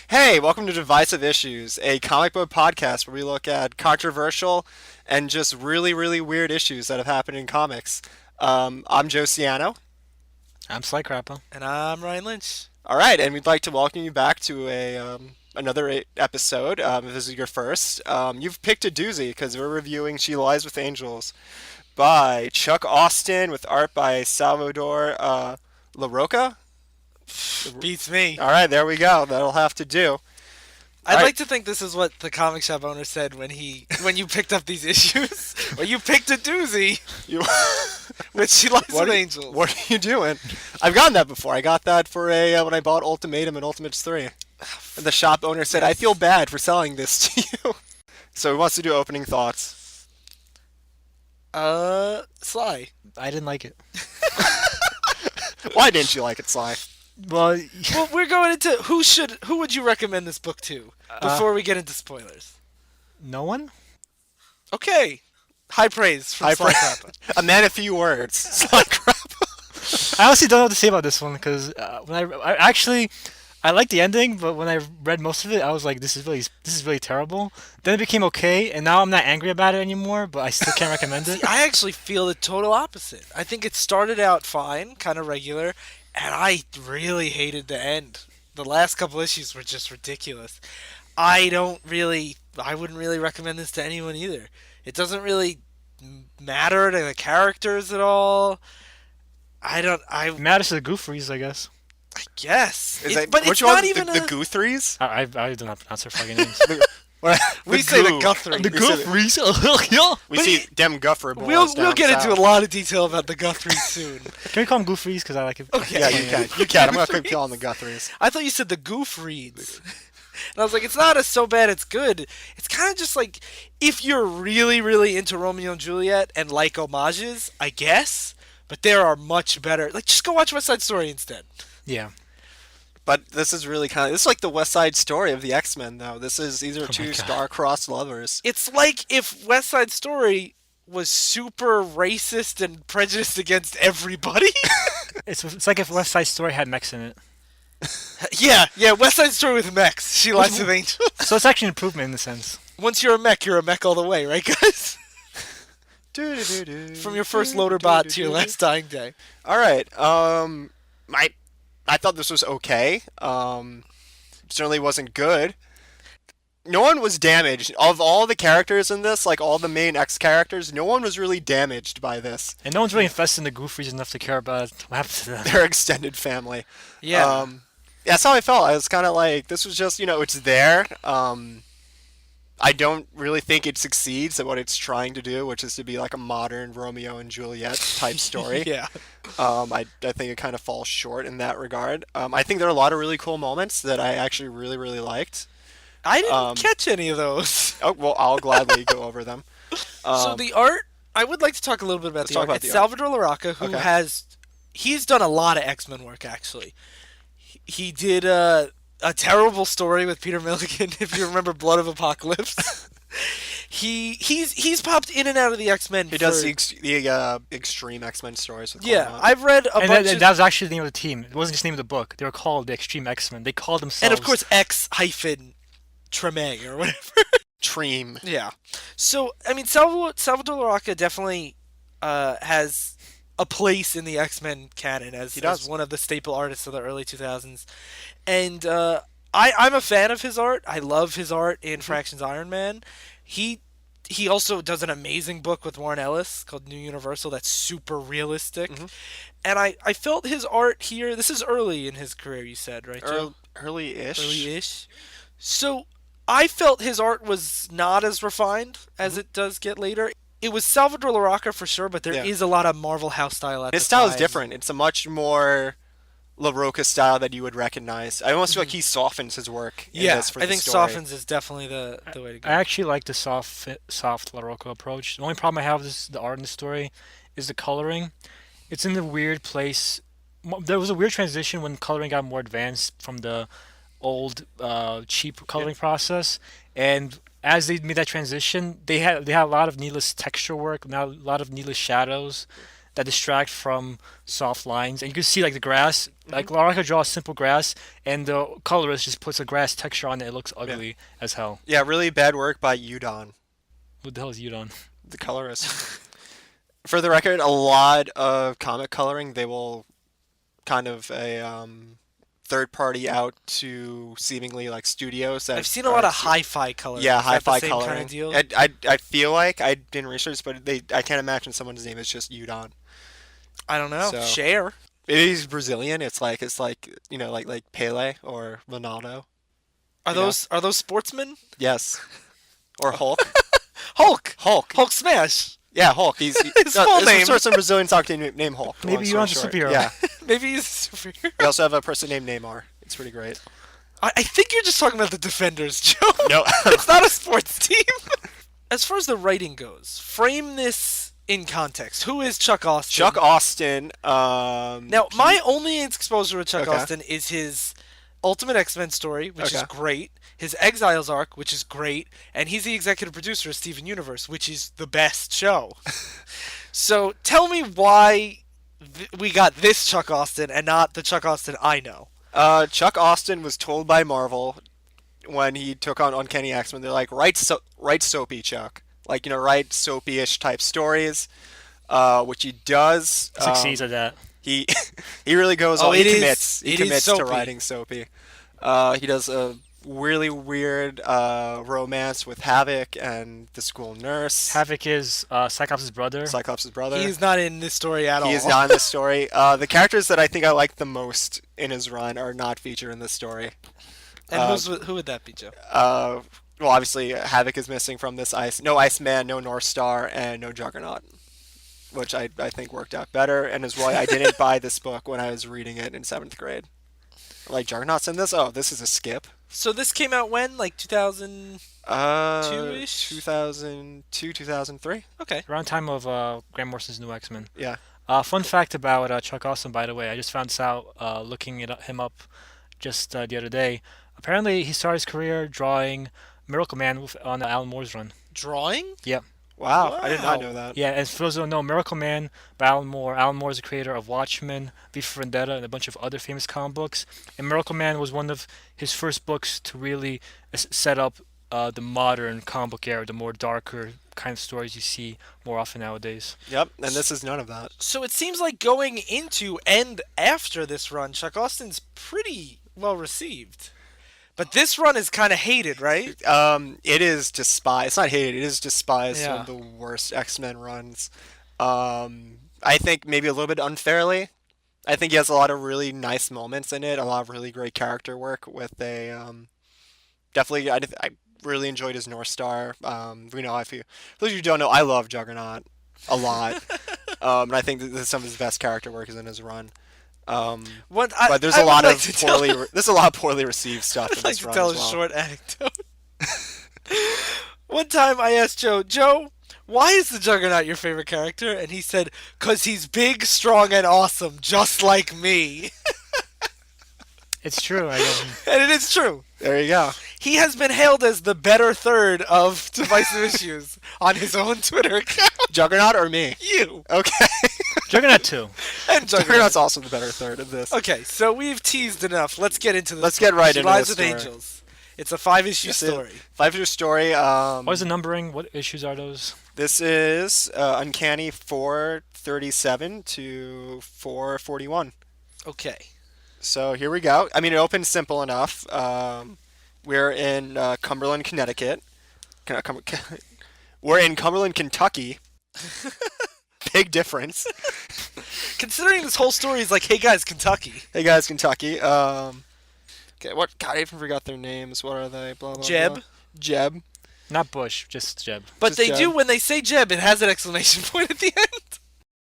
Hey, welcome to Divisive Issues, a comic book podcast where we look at controversial and just really, really weird issues that have happened in comics. I'm Joe Ciano. I'm Sly Crappa. And I'm Ryan Lynch. All right, and we'd like to welcome you back to another episode. If this is your first, you've picked a doozy because we're reviewing She Lies with Angels by Chuck Austen with art by Salvador Larroca. Beats me. All right, there we go. That'll have to do. All I'd right. like to think this is what the comic shop owner said when you picked up these issues. Well, you picked a doozy You, with She Lies what with are, Angels. what are you doing? I've gotten that before. I got that for a when I bought Ultimatum and Ultimates 3. And the shop owner said, "I feel bad for selling this to you." So he wants to do opening thoughts. Sly. I didn't like it. Why didn't you like it, Sly? Well, Well, we're going into who would you recommend this book to before we get into spoilers? no one? Okay. High praise from I Sly pra- Crappa. A man of few words. Sly crap. I honestly don't know what to say about this one because I liked the ending, but when I read most of it, I was like, this is really terrible. Then it became okay, and now I'm not angry about it anymore, but I still can't recommend See, it. I actually feel the total opposite. I think it started out fine, kind of regular, and I really hated the end. The last couple issues were just ridiculous. I wouldn't really recommend this to anyone either. It doesn't really matter to the characters at all. I Matters to the gooferys, I guess. guess. Is that But which it's one? not even The Guthries? I do not pronounce their fucking names. we say the goo. Guthrie. The gooferys. We But see them Guffer boys We'll down get into south. a lot of detail about the Guthrie soon. Can we call them gooferys? Because I like it. Okay. Yeah, you can. You can. I'm gonna keep calling the Guthries. I thought you said the goof reads. And I was like, it's not as so bad, it's good. It's kind of just like, if you're really, really into Romeo and Juliet and like homages, I guess. But there are much better. Like, just go watch West Side Story instead. Yeah. But this is really this is like the West Side Story of the X-Men, though. These are Oh my two God. star-crossed lovers. It's like if West Side Story was super racist and prejudiced against everybody. It's like if West Side Story had mechs in it. yeah, West Side Story with mechs. She lies with angels. So it's actually an improvement in the sense. Once you're a mech all the way, right, guys? From your first loader bot to your last dying day. All right. I thought this was okay. Certainly wasn't good. No one was damaged. Of all the characters in this, like all the main X characters, no one was really damaged by this. And no one's really invested in the gooferys enough to care about what happens to them. Their extended family. Yeah. That's how I felt. I was kind of like, this was just, it's there. I don't really think it succeeds at what it's trying to do, which is to be like a modern Romeo and Juliet type story. Yeah. I think it kind of falls short in that regard. I think there are a lot of really cool moments that I actually really, really liked. I didn't Um, catch any of those. Oh, well, I'll gladly go over them. So the art, I would like to talk a little bit about Let's the talk art. about It's the art. Salvador Larroca, who Okay. he's done a lot of X-Men work, actually. He did a terrible story with Peter Milligan, if you remember Blood of Apocalypse. He's popped in and out of the X-Men. He does the extreme X-Men stories with Yeah, Claremont. I've read a And bunch that was actually the name of the team. It wasn't just the name of the book. They were called the Extreme X-Men. They called themselves. and of course X hyphen Treme or whatever. Treem. Yeah. So, I mean, Salvador Larroca definitely has a place in the X-Men canon He does. as one of the staple artists of the early 2000s. And I'm a fan of his art. I love his art in Fractions Iron Man. He also does an amazing book with Warren Ellis called New Universal that's super realistic. And I felt his art here, this is early in his career, you said, right, Joe? Early-ish. Early-ish. So I felt his art was not as refined as it does get later. It was Salvador Larroca for sure, but there is Yeah. a lot of Marvel house style at His the style is time. different. It's a much more LaRocca style that you would recognize. I almost feel like he softens his work in Yeah, this for I the think story. softens is definitely the way to go. I actually like the soft LaRocca approach. The only problem I have with the art in the story is the coloring. It's in the weird place. There was a weird transition when coloring got more advanced from the old cheap coloring process, and as they made that transition, they had a lot of needless texture work, now a lot of needless shadows that distract from soft lines, and you can see like the grass. Mhm. Like Larroca draws simple grass, and the colorist just puts a grass texture on it. It looks Yeah. ugly as hell. Yeah, really bad work by Udon, What the hell is Udon? the colorist. For the record, a lot of comic coloring they will kind of a third party out to seemingly like studios that I've seen a are lot of hi-fi coloring. yeah Is that the hi-fi same coloring. kind of deal? I feel like I didn't research, but I can't imagine someone's name is just Udon. I don't know. So Share. he's Brazilian. It's like like Pele or Ronaldo. Are You know? those sportsmen? Yes, or Hulk. Hulk. Hulk. Hulk smash. Yeah, Hulk. His full name. There's some Brazilian soccer team named Hulk. Maybe long Udon's a story short. superhero. Yeah. Maybe he's a superhero. We also have a person named Neymar. It's pretty great. I think you're just talking about the Defenders, Joe. No. It's not a sports team. As far as the writing goes, frame this in context. Who is Chuck Austen? Chuck Austen. Now, my only exposure with Chuck Okay. Austen is his Ultimate X-Men story, which is Okay. great, his Exiles arc, which is great, and he's the executive producer of Steven Universe, which is the best show. So tell me why we got this Chuck Austen and not the Chuck Austen I know. Chuck Austen was told by Marvel when he took on Uncanny X-Men, they're like, write soapy, Chuck. Like, write soapy-ish type stories, which he does. Succeeds at that. He he really goes Oh, all. He it is- commits. He it is commits to soapy. writing soapy. He does a really weird romance with Havoc and the school nurse, Havoc is Cyclops' brother. Cyclops' brother. He's not in this story at all. He is not in this story. The characters that I think I like the most in his run are not featured in this story. And who would that be, Joe? Well, obviously, Havoc is missing from this no Iceman, no North Star, and no Juggernaut, which I think worked out better, and is why I didn't buy this book when I was reading it in 7th grade. Like, Juggernaut's in this? Oh, this is a skip. So this came out when? Like 2000? Two-ish? 2002, 2003? Okay. Around time of Grant Morrison's New X-Men. Yeah. Fun fact about Chuck Austen, by the way, I just found this out looking him up just the other day. Apparently, he started his career drawing Miracle Man on Alan Moore's run. Drawing? Yeah. Wow, I did not Wow. know that. Yeah, and for those who don't know, Miracle Man by Alan Moore. Alan Moore is the creator of Watchmen, V for Vendetta, and a bunch of other famous comic books. And Miracle Man was one of his first books to really set up the modern comic book era, the more darker kind of stories you see more often nowadays. Yep, and this is none of that. So it seems like going into and after this run, Chuck Austen's pretty well received. But this run is kind of hated, right? It is despised. It's not hated. It is despised. Yeah. One of the worst X-Men runs. I think maybe a little bit unfairly. I think he has a lot of really nice moments in it. A lot of really great character work with a definitely. I really enjoyed his North Star. I feel. For those of you who don't know, I love Juggernaut a lot, and I think that some of his best character work is in his run. But there's a lot of poorly received stuff in I'd like this to run tell as a well. short anecdote. One time I asked Joe, why is the Juggernaut your favorite character? And he said, 'cause he's big, strong, and awesome, just like me. It's true. I guess. And it is true. There you go. He has been hailed as the better third of Divisive Issues on his own Twitter account. Juggernaut or me? You. Okay. Juggernaut 2. And Juggernaut. Juggernaut's also the better third of this. Okay, so we've teased enough. Let's get into this. Let's get right She into Lies this with story. Angels. It's a 5-issue This is- story. 5-issue story. What is the numbering? What issues are those? This is Uncanny 437 to 441. Okay. So here we go. I mean, it opens simple enough. We're in Cumberland, Connecticut. We're in Cumberland, Kentucky. Big difference. Considering this whole story is like, hey guys, Kentucky. Hey guys, Kentucky. Okay, what? God, I even forgot their names. What are they? Blah blah. Jeb. Blah. Jeb. Not Bush, just Jeb. But Just they Jeb. do, when they say Jeb, it has an exclamation point at the end.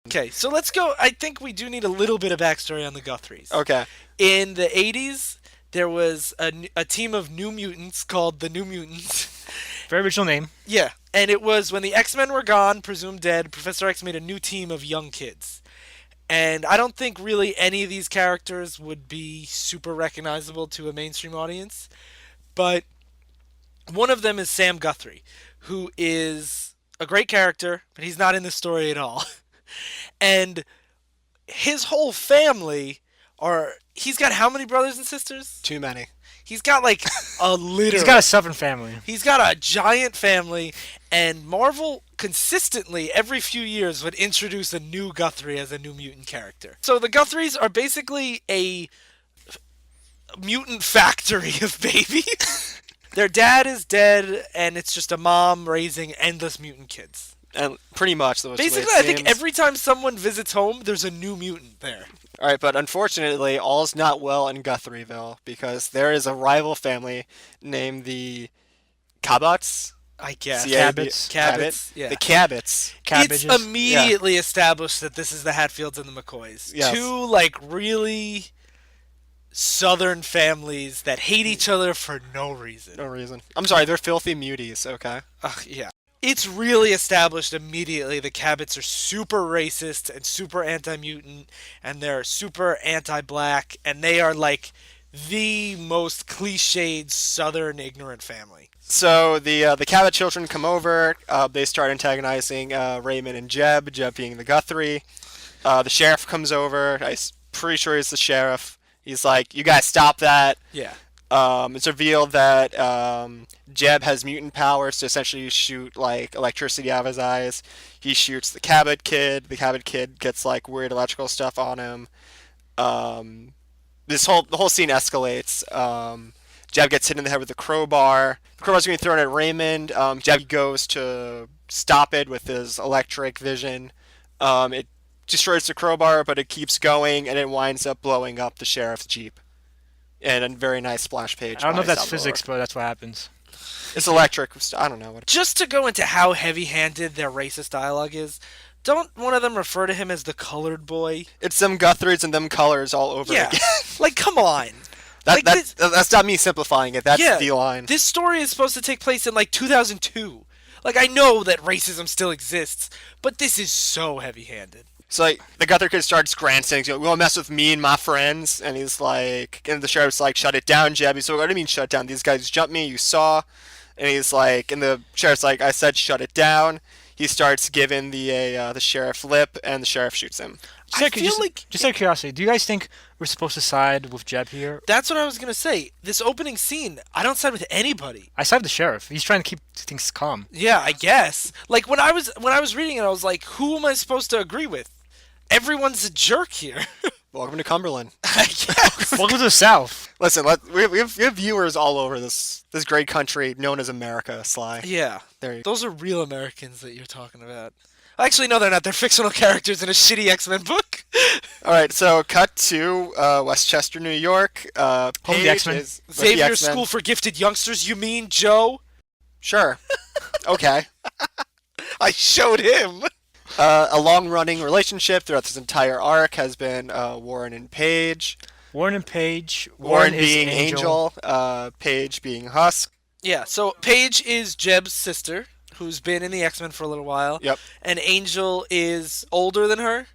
Okay, so let's go. I think we do need a little bit of backstory on the Guthries. Okay. In the 80s, there was a team of New Mutants called the New Mutants. Very original name. Yeah, and it was when the X-Men were gone, presumed dead, Professor X made a new team of young kids. And I don't think really any of these characters would be super recognizable to a mainstream audience. But one of them is Sam Guthrie, who is a great character, but he's not in the story at all. And his whole family are. He's got how many brothers and sisters? Too many. He's got like a litter. He's got a southern family. He's got a giant family, and Marvel consistently every few years would introduce a new Guthrie as a new mutant character. So the Guthries are basically a mutant factory of babies. Their dad is dead, and it's just a mom raising endless mutant kids. And pretty much the Basically, I think every time someone visits home, there's a new mutant there. All right, but unfortunately, all's not well in Guthrie'ville because there is a rival family named the Cabots. I guess. Cabots. Cabots. Yeah. The Cabots. Cabbages. It's immediately established that this is the Hatfields and the McCoys. Yes. Two, like, really southern families that hate each other for no reason. No reason. I'm sorry, they're filthy muties, okay? Yeah. It's really established immediately the Cabots are super racist and super anti-mutant, and they're super anti-black, and they are, like, the most cliched southern ignorant family. So the Cabot children come over. They start antagonizing Raymond and Jeb being the Guthrie. The sheriff comes over. I'm pretty sure he's the sheriff. He's like, you guys stop that. Yeah. It's revealed that Jeb has mutant powers to essentially shoot like electricity out of his eyes. He shoots the Cabot kid. The Cabot kid gets like weird electrical stuff on him. The whole scene escalates. Jeb gets hit in the head with a crowbar. The crowbar's being thrown at Raymond. Jeb goes to stop it with his electric vision. It destroys the crowbar, but it keeps going, and it winds up blowing up the sheriff's jeep. And a very nice splash page. I don't know if by that's Salvador. physics, but that's what happens. It's electric. I don't know what. Just to go into how heavy-handed their racist dialogue is, don't one of them refer to him as the colored boy? It's them Guthries and them colors all over Yeah. again. Like, come on. That's not me simplifying it. That's Yeah, the line. This story is supposed to take place in, like, 2002. Like, I know that racism still exists, but this is so heavy-handed. So like the Guthrie kid starts grandstanding, you won't mess with me and my friends, and he's like, and the sheriff's like, shut it down, Jeb. He's like, what do you mean shut it down? These guys jumped me, you saw. And he's like, and the sheriff's like, I said shut it down. He starts giving the sheriff lip, and the sheriff shoots him. Just out of curiosity, do you guys think we're supposed to side with Jeb here? That's what I was going to say. This opening scene, I don't side with anybody. I side with the sheriff. He's trying to keep things calm. Yeah, I guess. Like, when I was reading it, I was like, who am I supposed to agree with? Everyone's a jerk here. Welcome to Cumberland. I guess. Welcome to the South. Listen, we have viewers all over this great country known as America, Sly. Yeah. There you Those are real Americans that you're talking about. Actually, no, they're not. They're fictional characters in a shitty X-Men book. All right, so cut to Westchester, New York. Home of the Paige X-Men. is with the Xavier X-Men. School for Gifted Youngsters, you mean, Joe? Sure. Okay. I showed him. A long-running relationship throughout this entire arc has been Warren and Paige. Warren and Paige. Warren is being Angel, Paige being Husk. Yeah, so Paige is Jeb's sister, who's been in the X-Men for a little while. Yep. And Angel is older than her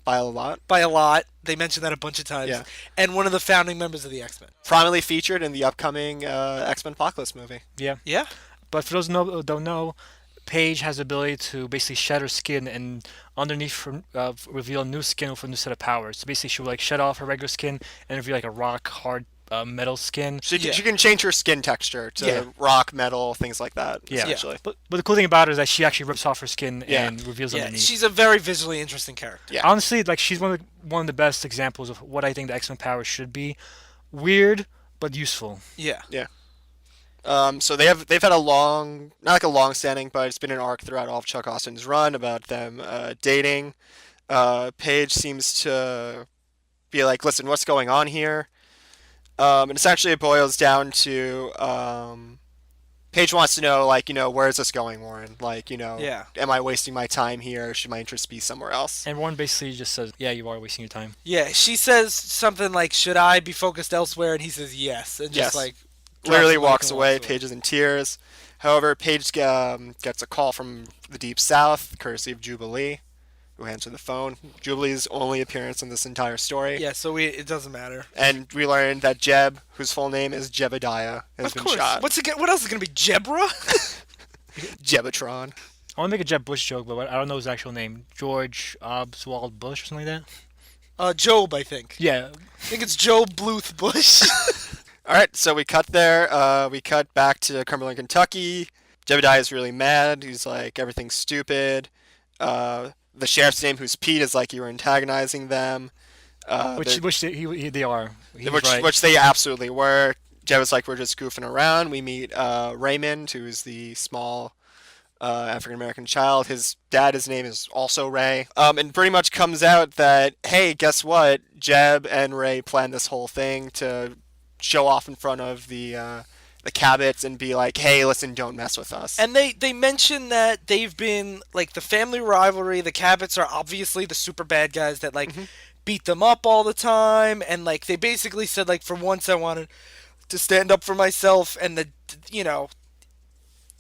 By a lot. by a lot. They mentioned that a bunch of times. Yeah. And one of the founding members of the X-Men. Prominently featured in the upcoming X-Men Apocalypse movie. Yeah. Yeah. But for those who don't know, Paige has the ability to basically shed her skin and underneath reveal new skin with a new set of powers. So basically she will like shed off her regular skin and reveal like a rock hard metal skin. She can change her skin texture to rock, metal, things like that, Yeah. essentially. But the cool thing about her is that she actually rips off her skin Yeah. and reveals Yeah, underneath. she's a very visually interesting character. Yeah. Honestly, like she's one of the best examples of what I think the X-Men powers should be. Weird, but useful. Yeah. So they've had a long, not like a long-standing, but it's been an arc throughout all of Chuck Austen's run about them dating. Paige seems to be like, listen, what's going on here? And essentially it boils down to Paige wants to know, like, where is this going, Warren? Like, Yeah. am I wasting my time here? Should my interest be somewhere else? And Warren basically just says, yeah, you are wasting your time. Yeah, she says something like, should I be focused elsewhere? And he says yes. And just Yes. like... Literally drops the mic walks and away. Paige is in tears. However, Paige gets a call from the Deep South, courtesy of Jubilee, who answered the phone. Jubilee's only appearance in this entire story. Yeah, so it doesn't matter. And we learned that Jeb, whose full name is Jebediah, has Of been course. shot. What else is going to be? Jebra? Jebitron. I want to make a Jeb Bush joke, but I don't know his actual name. George Oswald Bush or something like that. Job, I think. Yeah. I think it's Job Bluth Bush. All right, so we cut there. We cut back to Cumberland, Kentucky. Jebediah is really mad. He's like, everything's stupid. The sheriff's name, who's Pete, is like, you were antagonizing them. Which they are. He was right. Which they absolutely were. Jeb was like, we're just goofing around. We meet Raymond, who's the small African American child. His name is also Ray. And pretty much comes out that, hey, guess what? Jeb and Ray planned this whole thing to show off in front of the Cabots and be like, hey, listen, don't mess with us. And they mention that they've been, like, the family rivalry. The Cabots are obviously the super bad guys that, like, beat them up all the time. And, like, they basically said, like, for once I wanted to stand up for myself. And,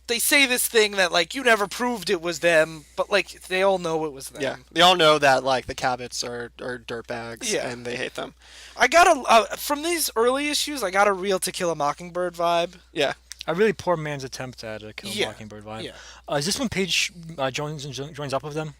they say this thing that, like, you never proved it was them, but, like, they all know it was them. Yeah, they all know that, like, the Cabots are dirtbags, and they hate them. I got from these early issues, I got a real To Kill a Mockingbird vibe. Yeah. A really poor man's attempt at a Kill a Mockingbird vibe. Yeah. Is this when Paige joins up with them?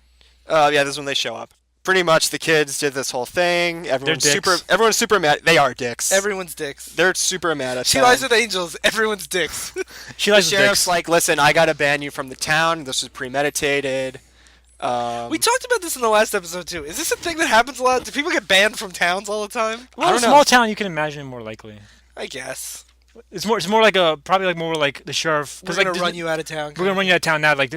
Yeah, this is when they show up. Pretty much the kids did this whole thing. Everyone's super mad. They are dicks. Everyone's dicks. They're super mad at She them. lies with angels. Everyone's dicks. She lies The with sheriff's dicks. like, listen, I gotta ban you from the town. This was premeditated. We talked about this in the last episode too. Is this a thing that happens a lot? Do people get banned from towns all the time? Well, in a small town, you can imagine more likely. I guess. It's more like probably more like the sheriff. We're gonna run you out of town. We're gonna run you out of town now. Like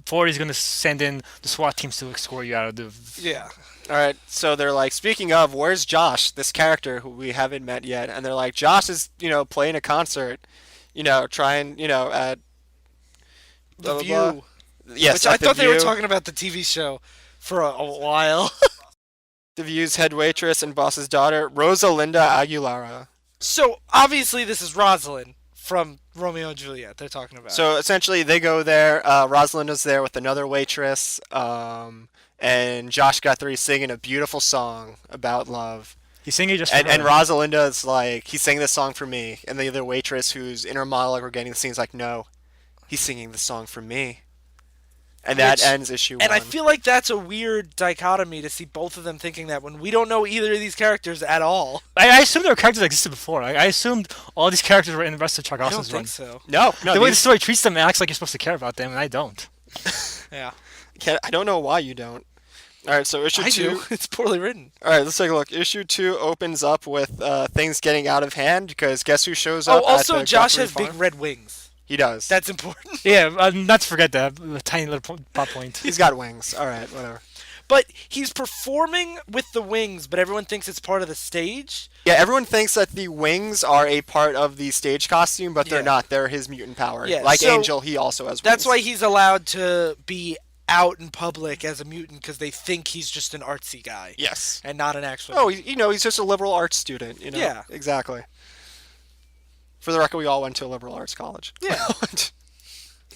Florida's gonna send in the SWAT teams to escort you out of the. Yeah. All right, so they're like, speaking of, where's Josh, this character who we haven't met yet? And they're like, Josh is, playing a concert, trying, at The blah, View. blah, blah. Yes, Which I thought they were View. talking about the TV show for a while. The View's head waitress and boss's daughter, Rosalinda Aguilera. So obviously this is Rosalind from Romeo and Juliet. They're talking about. So essentially, they go there. Rosalinda's there with another waitress. And Josh Guthrie singing a beautiful song about love. He's singing just for and her. Rosalinda's like, he's singing this song for me. And the other waitress who's in her monologue or getting the scene is like, no, he's singing the song for me. And that ends issue 1. And I feel like that's a weird dichotomy to see both of them thinking that when we don't know either of these characters at all. I assumed there were characters that existed before. I assumed all these characters were in the rest of Chuck I don't Austen's think run. so. No. The way the story treats them, it acts like you're supposed to care about them, and I don't. Yeah. I don't know why you don't. All right, so issue 2. do. It's poorly written. All right, let's take a look. Issue 2 opens up with things getting out of hand because guess who shows up? Oh, also, at the Josh Guthrie has farm? big red wings. He does. That's important. Yeah, not to forget that a tiny little plot point. He's got wings. All right, whatever. But he's performing with the wings, but everyone thinks it's part of the stage. Yeah, everyone thinks that the wings are a part of the stage costume, but they're not. They're his mutant power. Yeah, like so Angel, he also has wings. That's why he's allowed to be out in public as a mutant, because they think he's just an artsy guy. Yes. And not an actual... Oh, he's just a liberal arts student. Yeah. Exactly. For the record, we all went to a liberal arts college. Yeah.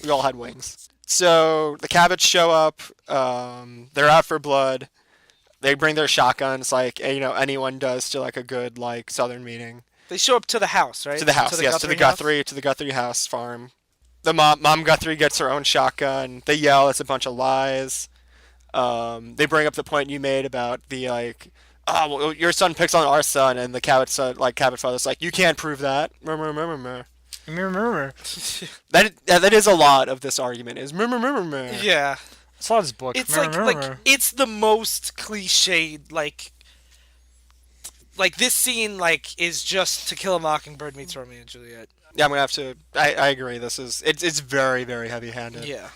We all had wings. So the Cabots show up. They're out for blood. They bring their shotguns, like anyone does to like a good like Southern meeting. They show up to the house, right? To the house, to the Guthrie house farm. The mom Guthrie gets her own shotgun. They yell, "It's a bunch of lies." They bring up the point you made about the like, "Oh, well, your son picks on our son," and the Cabot son, like Cabot father's like, "You can't prove that." Remember. That is a lot of this argument. Is remember. Yeah. It's a lot of this book. It's like it's the most cliched like this scene like is just To Kill a Mockingbird meets Romeo and Juliet. Yeah, I'm gonna have to. I agree. It's very very heavy-handed. Yeah.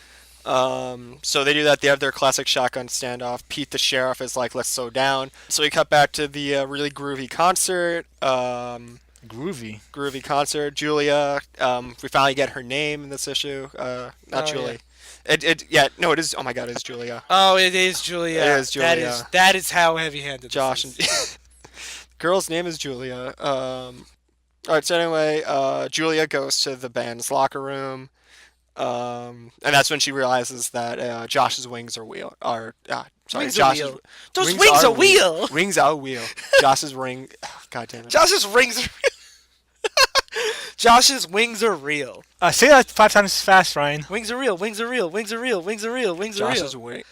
So they do that. They have their classic shotgun standoff. Pete the sheriff is like, "Let's slow down." So we cut back to the really groovy concert. Groovy concert. Julia. We finally get her name in this issue. Not Julie. Yeah. It is. Oh my God, it's Julia. Oh, it is Julia. It is Julia. That is how heavy-handed Josh this and girl's name is Julia. All right. So anyway, Julia goes to the band's locker room, and that's when she realizes that Josh's wings are wheel. Josh's Those wings are wheel. Wings are wheel. Josh's ring. God damn it. Josh's rings are Josh's wings are real. Say that 5 times fast, Ryan. Wings are real. Wings are real. Wings are real. Wings are real. Wings are Josh's real. wing.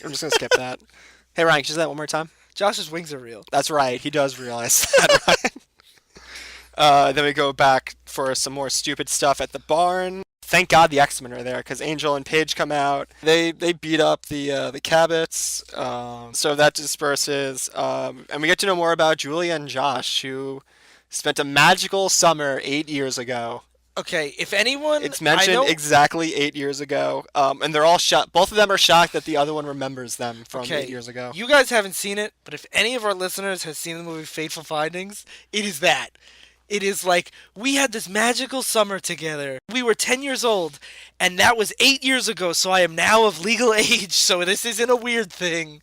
I'm just gonna skip that. Hey Ryan, can you say that one more time? Josh's wings are real. That's right. He does realize that, right? Then we go back for some more stupid stuff at the barn. Thank God the X-Men are there because Angel and Paige come out. They beat up the Cabots. So that disperses, and we get to know more about Julia and Josh, who spent a magical summer 8 years ago. Okay, if anyone... It's mentioned exactly 8 years ago, and they're all shocked. Both of them are shocked that the other one remembers them from 8 years ago. You guys haven't seen it, but if any of our listeners has seen the movie Fateful Findings, it is that. It is like, we had this magical summer together. We were 10 years old, and that was 8 years ago, so I am now of legal age, so this isn't a weird thing.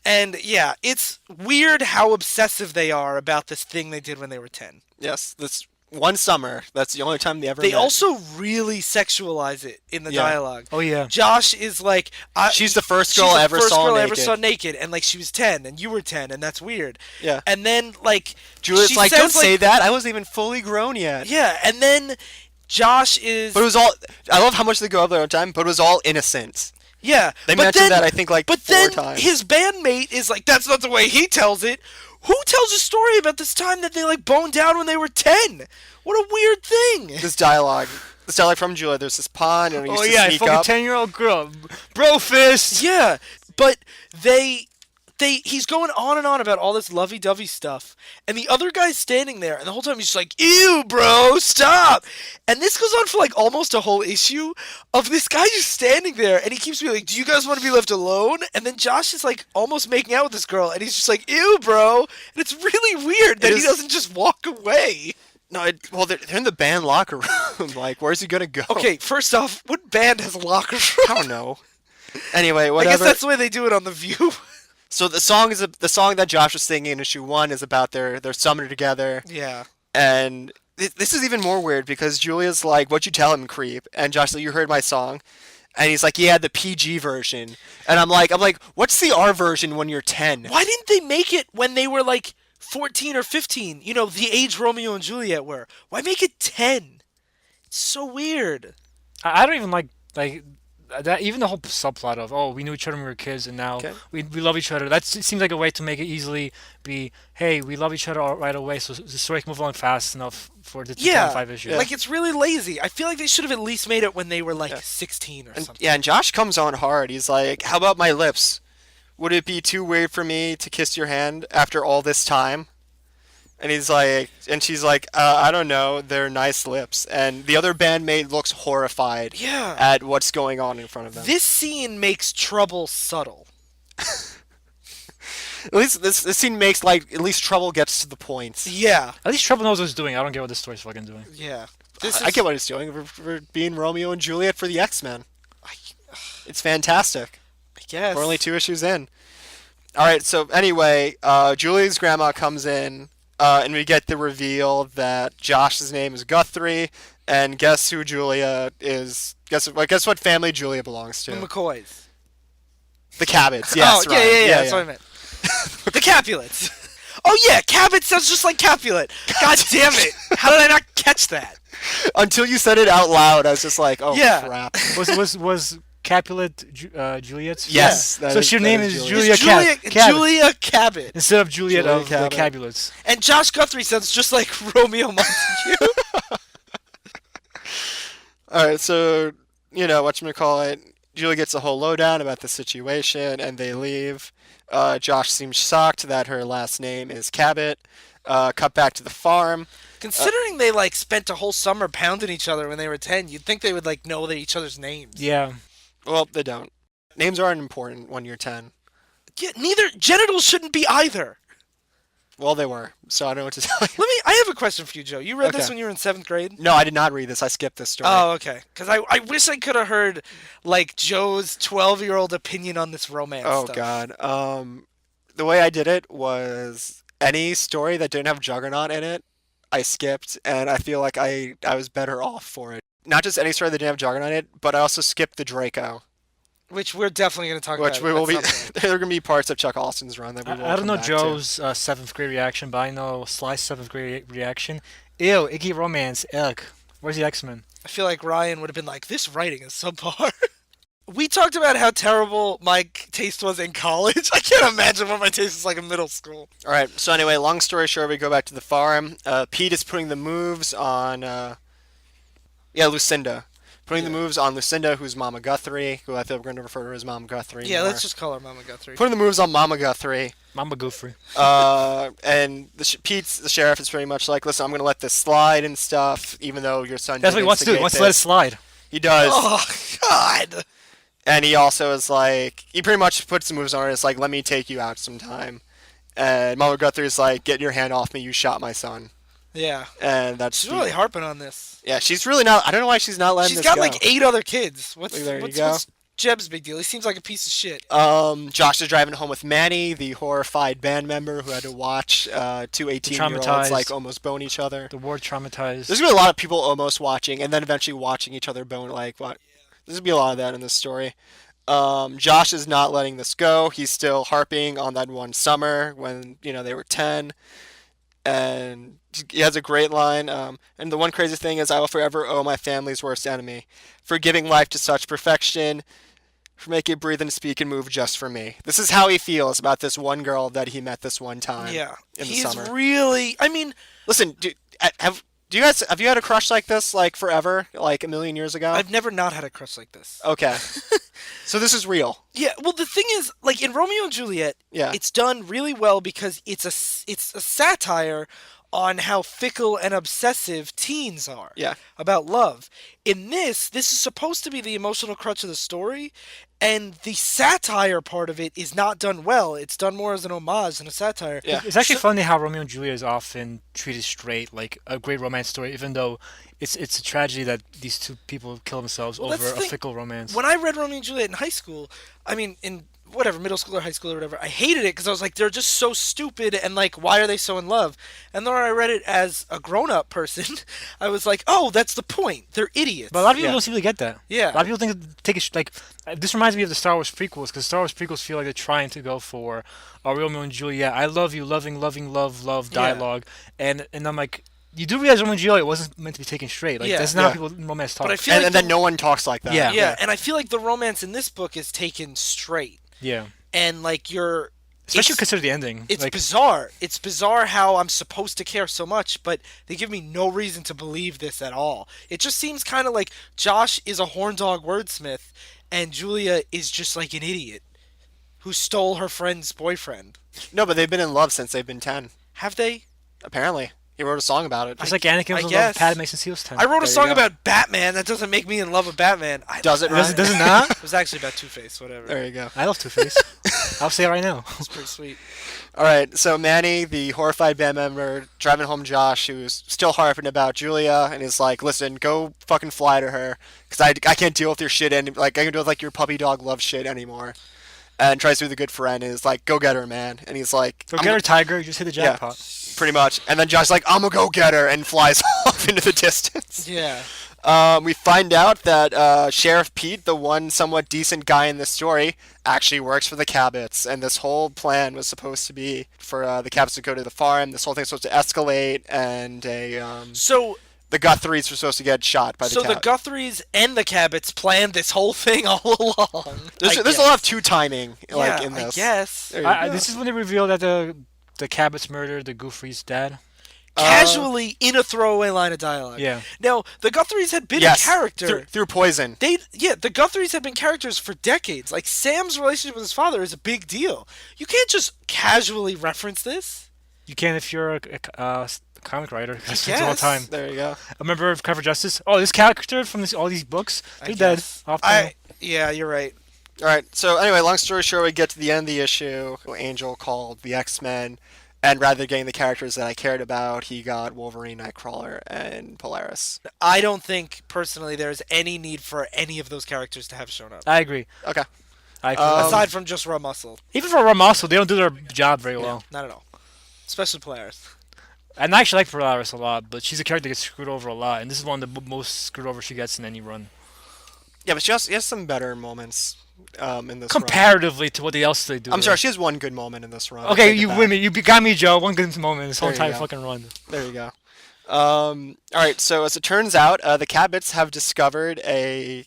And yeah, it's weird how obsessive they are about this thing they did when they were 10. Yes, this one summer. That's the only time they ever They met. also really sexualize it in the dialogue. Oh, yeah. Josh is like... she's the first girl I ever saw naked, and like she was 10, and you were 10, and that's weird. Yeah. And then, like... Juliet's like, don't say that. I wasn't even fully grown yet. Yeah, and then Josh is... But it was all... I love how much they go over their own time, but it was all innocent. Yeah. They mentioned that, I think, like, 4 times. But then his bandmate is like, that's not the way he tells it. Who tells a story about this time that they, like, boned down when they were 10? What a weird thing. This dialogue from Juliet. There's this pond, and he used to sneak fucking up. 10-year-old girl. Bro fist! Yeah, but he's going on and on about all this lovey-dovey stuff, and the other guy's standing there, and the whole time he's just like, ew, bro, stop! And this goes on for, like, almost a whole issue of this guy just standing there, and he keeps being like, do you guys want to be left alone? And then Josh is, like, almost making out with this girl, and he's just like, ew, bro! And it's really weird that he doesn't just walk away. No, well, they're in the band locker room. Like, where's he gonna go? Okay, first off, what band has a locker room? I don't know. Anyway, whatever. I guess that's the way they do it on The View. So the song that Josh was singing in issue 1 is about their summer together. Yeah. And this is even more weird because Julia's like, "What'd you tell him, creep?" And Josh's like, "You heard my song." And he's like, "Yeah, the PG version." And I'm like, "What's the R version when you're 10?" Why didn't they make it when they were like 14 or 15? You know, the age Romeo and Juliet were. Why make it 10? It's so weird. I don't even like that. Even the whole subplot of, oh, we knew each other when we were kids, and now we love each other. It seems like a way to make it easily be, hey, we love each other right away, so the story can move along fast enough for the 25 issues. Yeah, like it's really lazy. I feel like they should have at least made it when they were like 16 or something. Yeah, and Josh comes on hard. He's like, "How about my lips? Would it be too weird for me to kiss your hand after all this time?" And he's like, and she's like, "I don't know. They're nice lips." And the other bandmate looks horrified at what's going on in front of them. This scene makes trouble subtle. At least this scene makes, like, at least Trouble gets to the point. Yeah. At least Trouble knows what he's doing. I don't get what this story's fucking doing. Yeah. I get what he's doing. We're being Romeo and Juliet for the X-Men. It's fantastic. I guess. We're only 2 issues in. All right, so anyway, Julia's grandma comes in, and we get the reveal that Josh's name is Guthrie, and guess who Julia is? Guess what family Julia belongs to? The McCoys. The Cabots, yes. Oh, yeah. That's what I meant. The Capulets. Oh, yeah, Cabot sounds just like Capulet. God damn it. How did I not catch that? Until you said it out loud, I was just like, oh, crap. Was Capulet Juliet's? Yes. So her name is Julia Cabot. Julia Cabot. Instead of Juliet Julia of the Capulets. And Josh Guthrie sounds just like Romeo Montague. All right, so, whatchamacallit, Julia gets a whole lowdown about the situation, and they leave. Josh seems shocked that her last name is Cabot. Cut back to the farm. Considering they, like, spent a whole summer pounding each other when they were 10, you'd think they would, like, know each other's names. Yeah. Well, they don't. Names aren't important when you're 10. Yeah, neither. Genitals shouldn't be either. Well, they were, so I don't know what to tell you. I have a question for you, Joe. You read this when you were in 7th grade? No, I did not read this. I skipped this story. Oh, okay. Because I wish I could have heard, like, Joe's 12-year-old opinion on this romance stuff. Oh, God. The way I did it was any story that didn't have Juggernaut in it, I skipped, and I feel like I was better off for it. Not just any story that didn't have Juggernaut in it, but I also skipped the Draco. Which we're definitely going to talk Which about. we will be. There are going to be parts of Chuck Austen's run that we will. I don't know Joe's 7th grade reaction, but I know Sly's 7th grade reaction Ew, icky romance. Ugh. Where's the X-Men? I feel like Ryan would have been like, this writing is subpar. We talked about how terrible my taste was in college. I can't imagine what my taste was like in middle school. All right. So anyway, long story short, we go back to the farm. Pete is putting the moves on. Lucinda. Putting the moves on Lucinda, who's Mama Guthrie, who I feel we're going to refer to her as Mama Guthrie. Yeah, more. let's just call her Mama Guthrie. Putting the moves on Mama Guthrie. Mama Goofy. And Pete's the sheriff is pretty much like, listen, I'm going to let this slide and stuff, even though your son. That's what he wants to do. He wants to let it slide. He does. Oh God. And he also is like, he pretty much puts the moves on her. It's like, let me take you out sometime. And Mama Guthrie is like, get your hand off me. You shot my son. Yeah. And that's She's really harping on this. Yeah, she's really not. I don't know why she's not letting She's this got go. like 8 other kids. There you go. What's Jeb's big deal? He seems like a piece of shit. Josh is driving home with Manny, the horrified band member who had to watch two 18-year-olds like almost bone each other. The war traumatized. There's gonna be a lot of people almost watching, and then eventually watching each other bone. Like what? There's gonna be a lot of that in this story. Josh is not letting this go. He's still harping on that one summer when they were 10. And he has a great line. And the one crazy thing is, I will forever owe my family's worst enemy for giving life to such perfection, for making it breathe and speak and move just for me. This is how he feels about this one girl that he met this one time. Yeah, in the he's summer. really. I mean, listen, have you had a crush like this like forever, like a million years ago? I've never not had a crush like this. Okay, so this is real. Yeah, well, the thing is, like in Romeo and Juliet, it's done really well because it's a satire on how fickle and obsessive teens are. Yeah. About love. In this is supposed to be the emotional crutch of the story, and the satire part of it is not done well. It's done more as an homage than a satire. Yeah. It's actually funny how Romeo and Juliet is often treated straight, like a great romance story, even though it's a tragedy that these two people kill themselves over a fickle romance. When I read Romeo and Juliet in high school, I mean, in whatever, middle school or high school or whatever, I hated it because I was like, they're just so stupid and like, why are they so in love? And then when I read it as a grown-up person, I was like, oh, that's the point. They're idiots. But a lot of people don't seem to get that. Yeah. A lot of people take it like this reminds me of the Star Wars prequels because Star Wars prequels feel like they're trying to go for a Romeo and Juliet. I love you, loving, love dialogue, and I'm like. You do realize Romeo and Juliet wasn't meant to be taken straight. Like that's not how people in romance talk. But I feel and then no one talks like that. Yeah, and I feel like the romance in this book is taken straight. Yeah. And like especially consider the ending. It's bizarre. It's bizarre how I'm supposed to care so much, but they give me no reason to believe this at all. It just seems kind of like Josh is a horn dog wordsmith, and Julia is just like an idiot who stole her friend's boyfriend. No, but they've been in love since they've been 10. Have they? Apparently. He wrote a song about it. It's like Anakin was in love with Padme since he was 10. I wrote a song about Batman. That doesn't make me in love with Batman. Does it, right? Does it not? It was actually about Two-Face, whatever. There you go. I love Two-Face. I'll say it right now. It's pretty sweet. All right, so Manny, the horrified band member, driving home Josh, who's still harping about Julia, and is like, listen, go fucking fly to her, because I can't deal with your shit, I can't deal with, like, your puppy dog love shit anymore. And tries to be the good friend, and is like, go get her, man. And he's like... Go get her, Tiger, you just hit the jackpot. Yeah, pretty much. And then Josh's like, I'm gonna go get her, and flies off into the distance. Yeah. We find out that Sheriff Pete, the one somewhat decent guy in this story, actually works for the Cabots, and this whole plan was supposed to be for the Cabots to go to the farm. This whole thing's supposed to escalate, and the Guthries were supposed to get shot by the Cabots. So the Guthries and the Cabots planned this whole thing all along. There's a lot of two timing in this. I guess. This is when they reveal that the Cabots murdered the Guthries' dad. Casually in a throwaway line of dialogue. Yeah. Now, the Guthries had been a character. Through poison. The Guthries had been characters for decades. Like, Sam's relationship with his father is a big deal. You can't just casually reference this. You can if you're a comic writer. That's all the time. There you go. A member of Cover Justice. Oh, this character from all these books, they're dead. Yeah, you're right. All right. So anyway, long story short, we get to the end of the issue. Angel called the X-Men, and rather than getting the characters that I cared about, he got Wolverine, Nightcrawler, and Polaris. I don't think personally there's any need for any of those characters to have shown up. I agree. Okay. Aside from just Raw Muscle. Even for Raw Muscle, they don't do their job very well. Not at all. Especially Polaris. And I actually like Polaris a lot, but she's a character that gets screwed over a lot, and this is one of the most screwed over she gets in any run. Yeah, but she has some better moments in this comparatively to what else they do. I'm sorry, she has one good moment in this run. Okay, you got me, Joe. One good moment in this whole entire fucking run. There you go. All right. So as it turns out, the Cabots have discovered a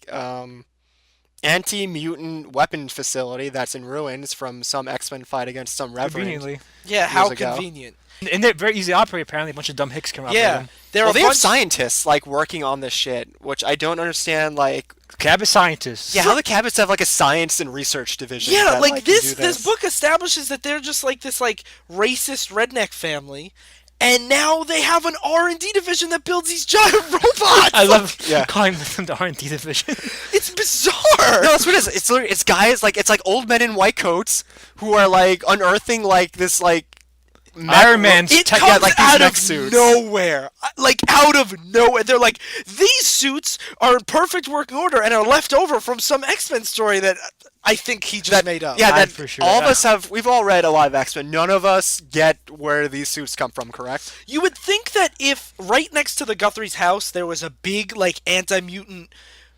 anti-mutant weapon facility that's in ruins from some X-Men fight against some Reverend Conveniently. Yeah, years how ago. convenient. And they're very easy to operate, apparently. A bunch of dumb hicks can operate Yeah, them. there are Well, a they have bunch. scientists like working on this shit, which I don't understand. Like, Cabot scientists. yeah, how the Cabots have like a science and research division. Yeah, that, like can this, do this book establishes that they're just like this like racist redneck family, and now they have an R&D division that builds these giant robots. I love Yeah. calling them the R&D division. It's bizarre. No, that's what it is. It's literally, it's guys like it's like old men in white coats who are like unearthing like this like Iron Man's It tech- comes yeah, like these out mech of suits. nowhere. Like, out of nowhere. They're like, these suits are in perfect working order and are left over from some X-Men story that I think he just made up. Yeah, I'm that for sure. all of us have. We've all read a lot of X-Men. None of us get where these suits come from. Correct? You would think that if right next to the Guthrie's house there was a big, like, anti-mutant,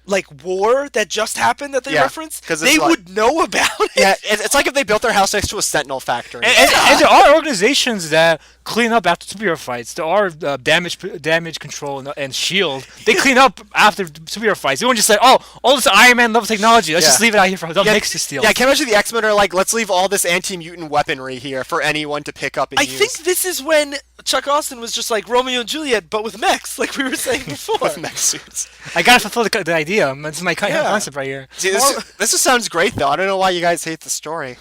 like, war that just happened that they Yeah, referenced, 'cause it's they like- would know about it. Yeah, it's like if they built their house next to a Sentinel factory. And there are organizations that clean up after superhero fights. There are damage control and shield. They clean up after superhero fights. They won't just say, "Oh, all this Iron Man level technology. Let's just Yeah. leave it out here for the yeah, mix to steal." Yeah, I can't imagine the X-Men are like, let's leave all this anti-mutant weaponry here for anyone to pick up and I use. think this is when Chuck Austen was just like Romeo and Juliet, but with mechs, like we were saying before. with mech suits. I gotta fulfill the idea. This is my Yeah. concept right here. See, this just sounds great though. I don't know why you guys hate the story.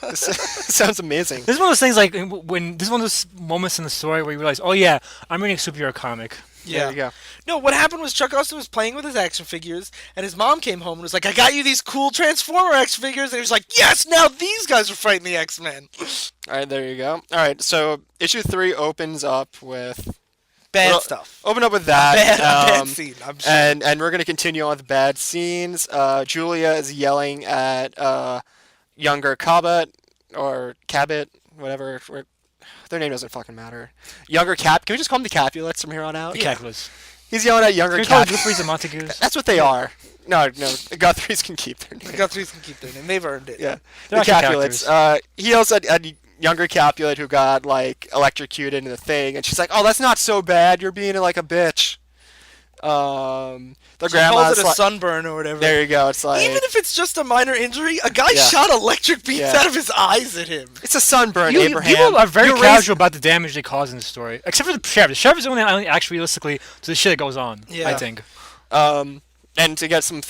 This sounds amazing. This is one of those things like when this is one of those moments in the story where you realize, oh yeah, I'm reading a superhero comic. There you go. No, what happened was Chuck Austen was playing with his action figures, and his mom came home and was like, "I got you these cool Transformer action figures," and he was like, "Yes, now these guys are fighting the X-Men." All right, there you go. All right, so issue 3 opens up with Bad Well, stuff. open up with that. Bad scene. I'm sure. And we're gonna continue on with bad scenes. Julia is yelling at younger Cabot or Cabot, whatever. Their name doesn't fucking matter. Younger Cap. Can we just call them the Capulets from here on out? The Calculus. He's yelling at younger Can we call it Cap. Goophreys and Montagues? That's what they are. No, the Guthries can keep their name. the Guthries can keep their name. They've earned it. Yeah, They're the actually Capulets. characters. He yells at younger Capulet who got like electrocuted in the thing, and she's like, "Oh, that's not so bad. You're being like a bitch." The She calls grandma's it a like, sunburn or whatever. there you go. It's like Even if it's just a minor injury, a guy Yeah. shot electric beams Yeah. out of his eyes at him. it's a sunburn, People Abraham. are very You're casual raised- about the damage they cause in the story, except for the sheriff. The sheriff is only acts realistically to the shit that goes on. Yeah. I think. And to get some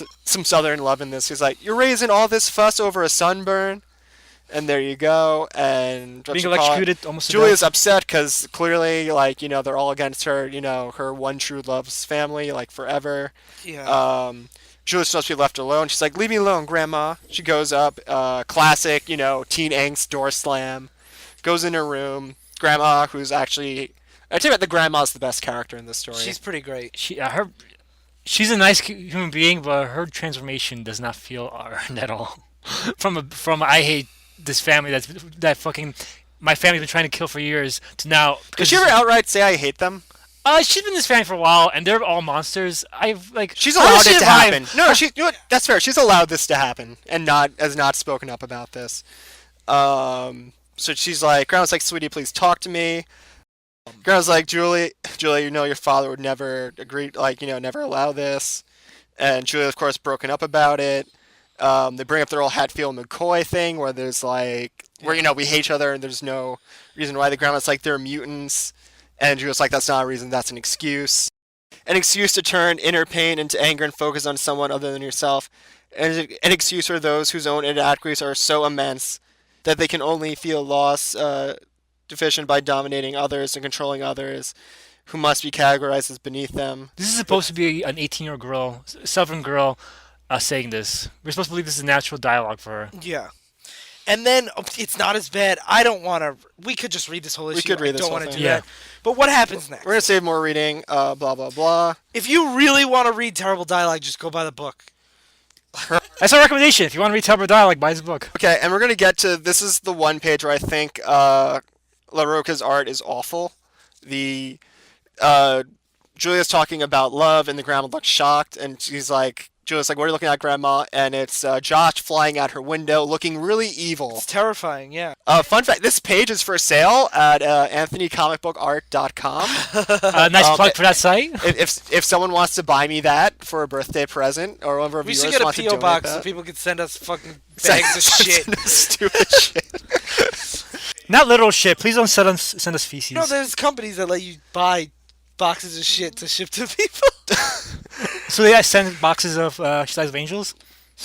southern love in this, he's like, "You're raising all this fuss over a sunburn," and there you go. And what Being you call it, electrocuted almost. to Julia's death. upset because clearly, like, they're all against her. Her one true love's family, like forever. Yeah. Julia's supposed to be left alone. She's like, "Leave me alone, Grandma." She goes up, classic, teen angst door slam. Goes in her room. Grandma, who's actually, I tell you what, the grandma's the best character in this story. She's pretty great. She's a nice human being, but her transformation does not feel earned at all. from I hate this family that fucking my family's been trying to kill for years to now. Did she ever outright say I hate them? She's been in this family for a while, and they're all monsters. I've like She's how allowed does she it to survive? happen. No, that's fair. She's allowed this to happen, and has not spoken up about this. So she's like, Grandma's like, "Sweetie, please talk to me." Grandma's like, Julia, your father would never agree, like, never allow this. And Julia, of course, broken up about it. They bring up their whole Hatfield McCoy thing, where there's like, where we hate each other, and there's no reason why. The grandma's like, they're mutants, and Julia's like, that's not a reason, that's an excuse. An excuse to turn inner pain into anger and focus on someone other than yourself. And an excuse for those whose own inadequacies are so immense that they can only feel loss deficient by dominating others and controlling others, who must be categorized as beneath them. This is supposed to be an 18-year-old girl, Southern girl, saying this. We're supposed to believe this is natural dialogue for her. Yeah. And then it's not as bad. I don't want to. We could just read this whole issue. could read I this don't whole want to thing. do Yeah. that. But what happens next? We're gonna save more reading. Blah blah blah. If you really want to read terrible dialogue, just go buy the book. That's our recommendation. If you want to read Tubber dialogue, buy his book. Okay, and we're gonna get to this is the one page where I think Larroca's art is awful. The Julia's talking about love, and the grandma looks shocked, and she's like, Juliet's like, "What are you looking at, Grandma?" And it's Josh flying out her window, looking really evil. It's terrifying, yeah. Fun fact: this page is for sale at AnthonyComicBookArt.com. Nice plug for that site. If someone wants to buy me that for a birthday present, or one of our We viewers should get a wants to P.O. donate box that, so people can send us fucking bags of shit. stupid shit. Not literal shit. Please don't send us feces. No, there's companies that let you buy boxes of shit to ship to people. So they send boxes of Size of Angels?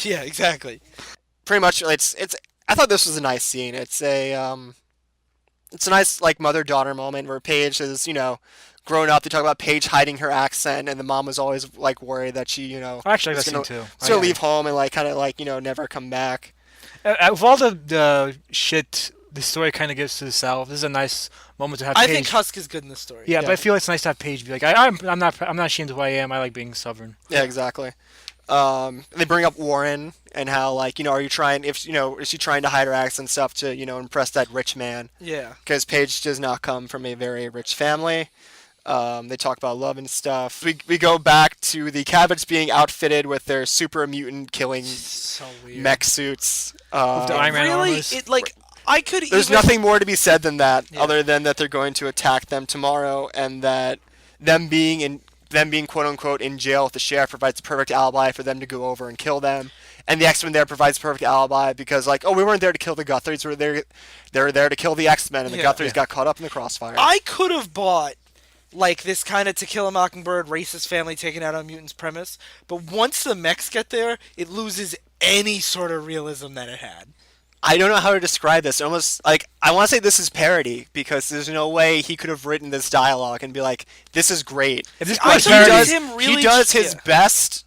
Yeah, exactly. Pretty much, it's. I thought this was a nice scene. It's a nice like mother-daughter moment where Paige is grown up. They talk about Paige hiding her accent, and the mom was always like worried that she Actually, I was like that scene too. to leave home and like kind of like never come back. With all the shit the story kind of gives to itself, this is a nice moment to have I Paige. think Husk is good in this story. Yeah, but I feel it's nice to have Paige be like, I'm not ashamed of who I am. I like being stubborn. Yeah, exactly. They bring up Warren and how like are you trying is she trying to hide her accent and stuff to impress that rich man? Yeah. Because Paige does not come from a very rich family. They talk about love and stuff. We go back to the Cabots being outfitted with their super mutant killing So weird. mech suits. the Iron Man Really, armors. it like I could. There's even... nothing more to be said than that, Yeah. other than that they're going to attack them tomorrow, and that them being quote unquote in jail with the sheriff provides a perfect alibi for them to go over and kill them. And the X-Men there provides a perfect alibi because like, we weren't there to kill the Guthries, we were there to kill the X-Men, and the Guthries got caught up in the crossfire. I could have bought like this kind of To Kill a Mockingbird racist family taken out on mutants premise, but once the mechs get there, it loses any sort of realism that it had. I don't know how to describe this. Almost like I want to say this is parody because there's no way he could have written this dialogue and be like, "This is great." If this I was thought parody, does him really he does his yeah. best.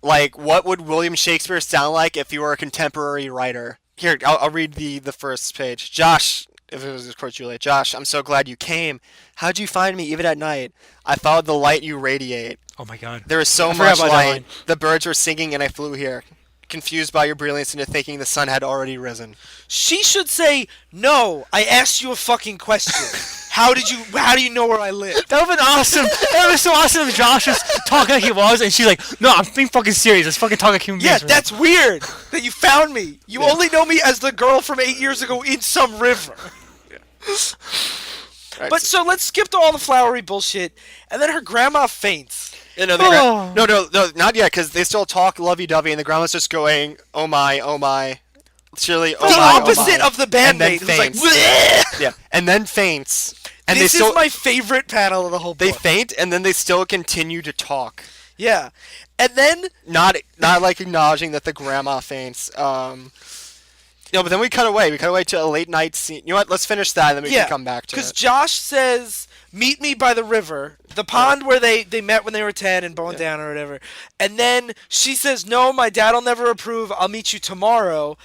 Like, what would William Shakespeare sound like if he were a contemporary writer? Here, I'll read the first page. Josh, if it was of course Juliet. Josh, I'm so glad you came. How'd you find me even at night? I followed the light you radiate. oh my god. There is so I forgot much about that line. light. The birds were singing and I flew here. Confused by your brilliance into thinking the sun had already risen. She should say, "No, I asked you a fucking question. How do you know where I live?" That would've been awesome. That would've been so awesome if Josh was talking like he was, and she's like, "No, I'm being fucking serious. Let's fucking talk like human Yeah, beings." that's weird that you found me. You only know me as the girl from 8 years ago in some river. Right, But so let's skip to all the flowery bullshit, and then her grandma faints. No, no, not yet, because they still talk lovey-dovey, and the grandma's just going, oh my, Shirley, oh The my, opposite of the and then bandmate who's like, faints. "Bleh!" Yeah, and then faints. And This they still, is my favorite panel of the whole they book. faint, and then they still continue to talk. Yeah. And then Not like acknowledging that the grandma faints. But then we cut away. We cut away to a late night scene. You know what? Let's finish that, and then we can come back to because it. Josh says, "Meet me by the river, the pond where they met when they were 10 and boned down or whatever." And then she says, "No, my dad'll never approve. I'll meet you tomorrow."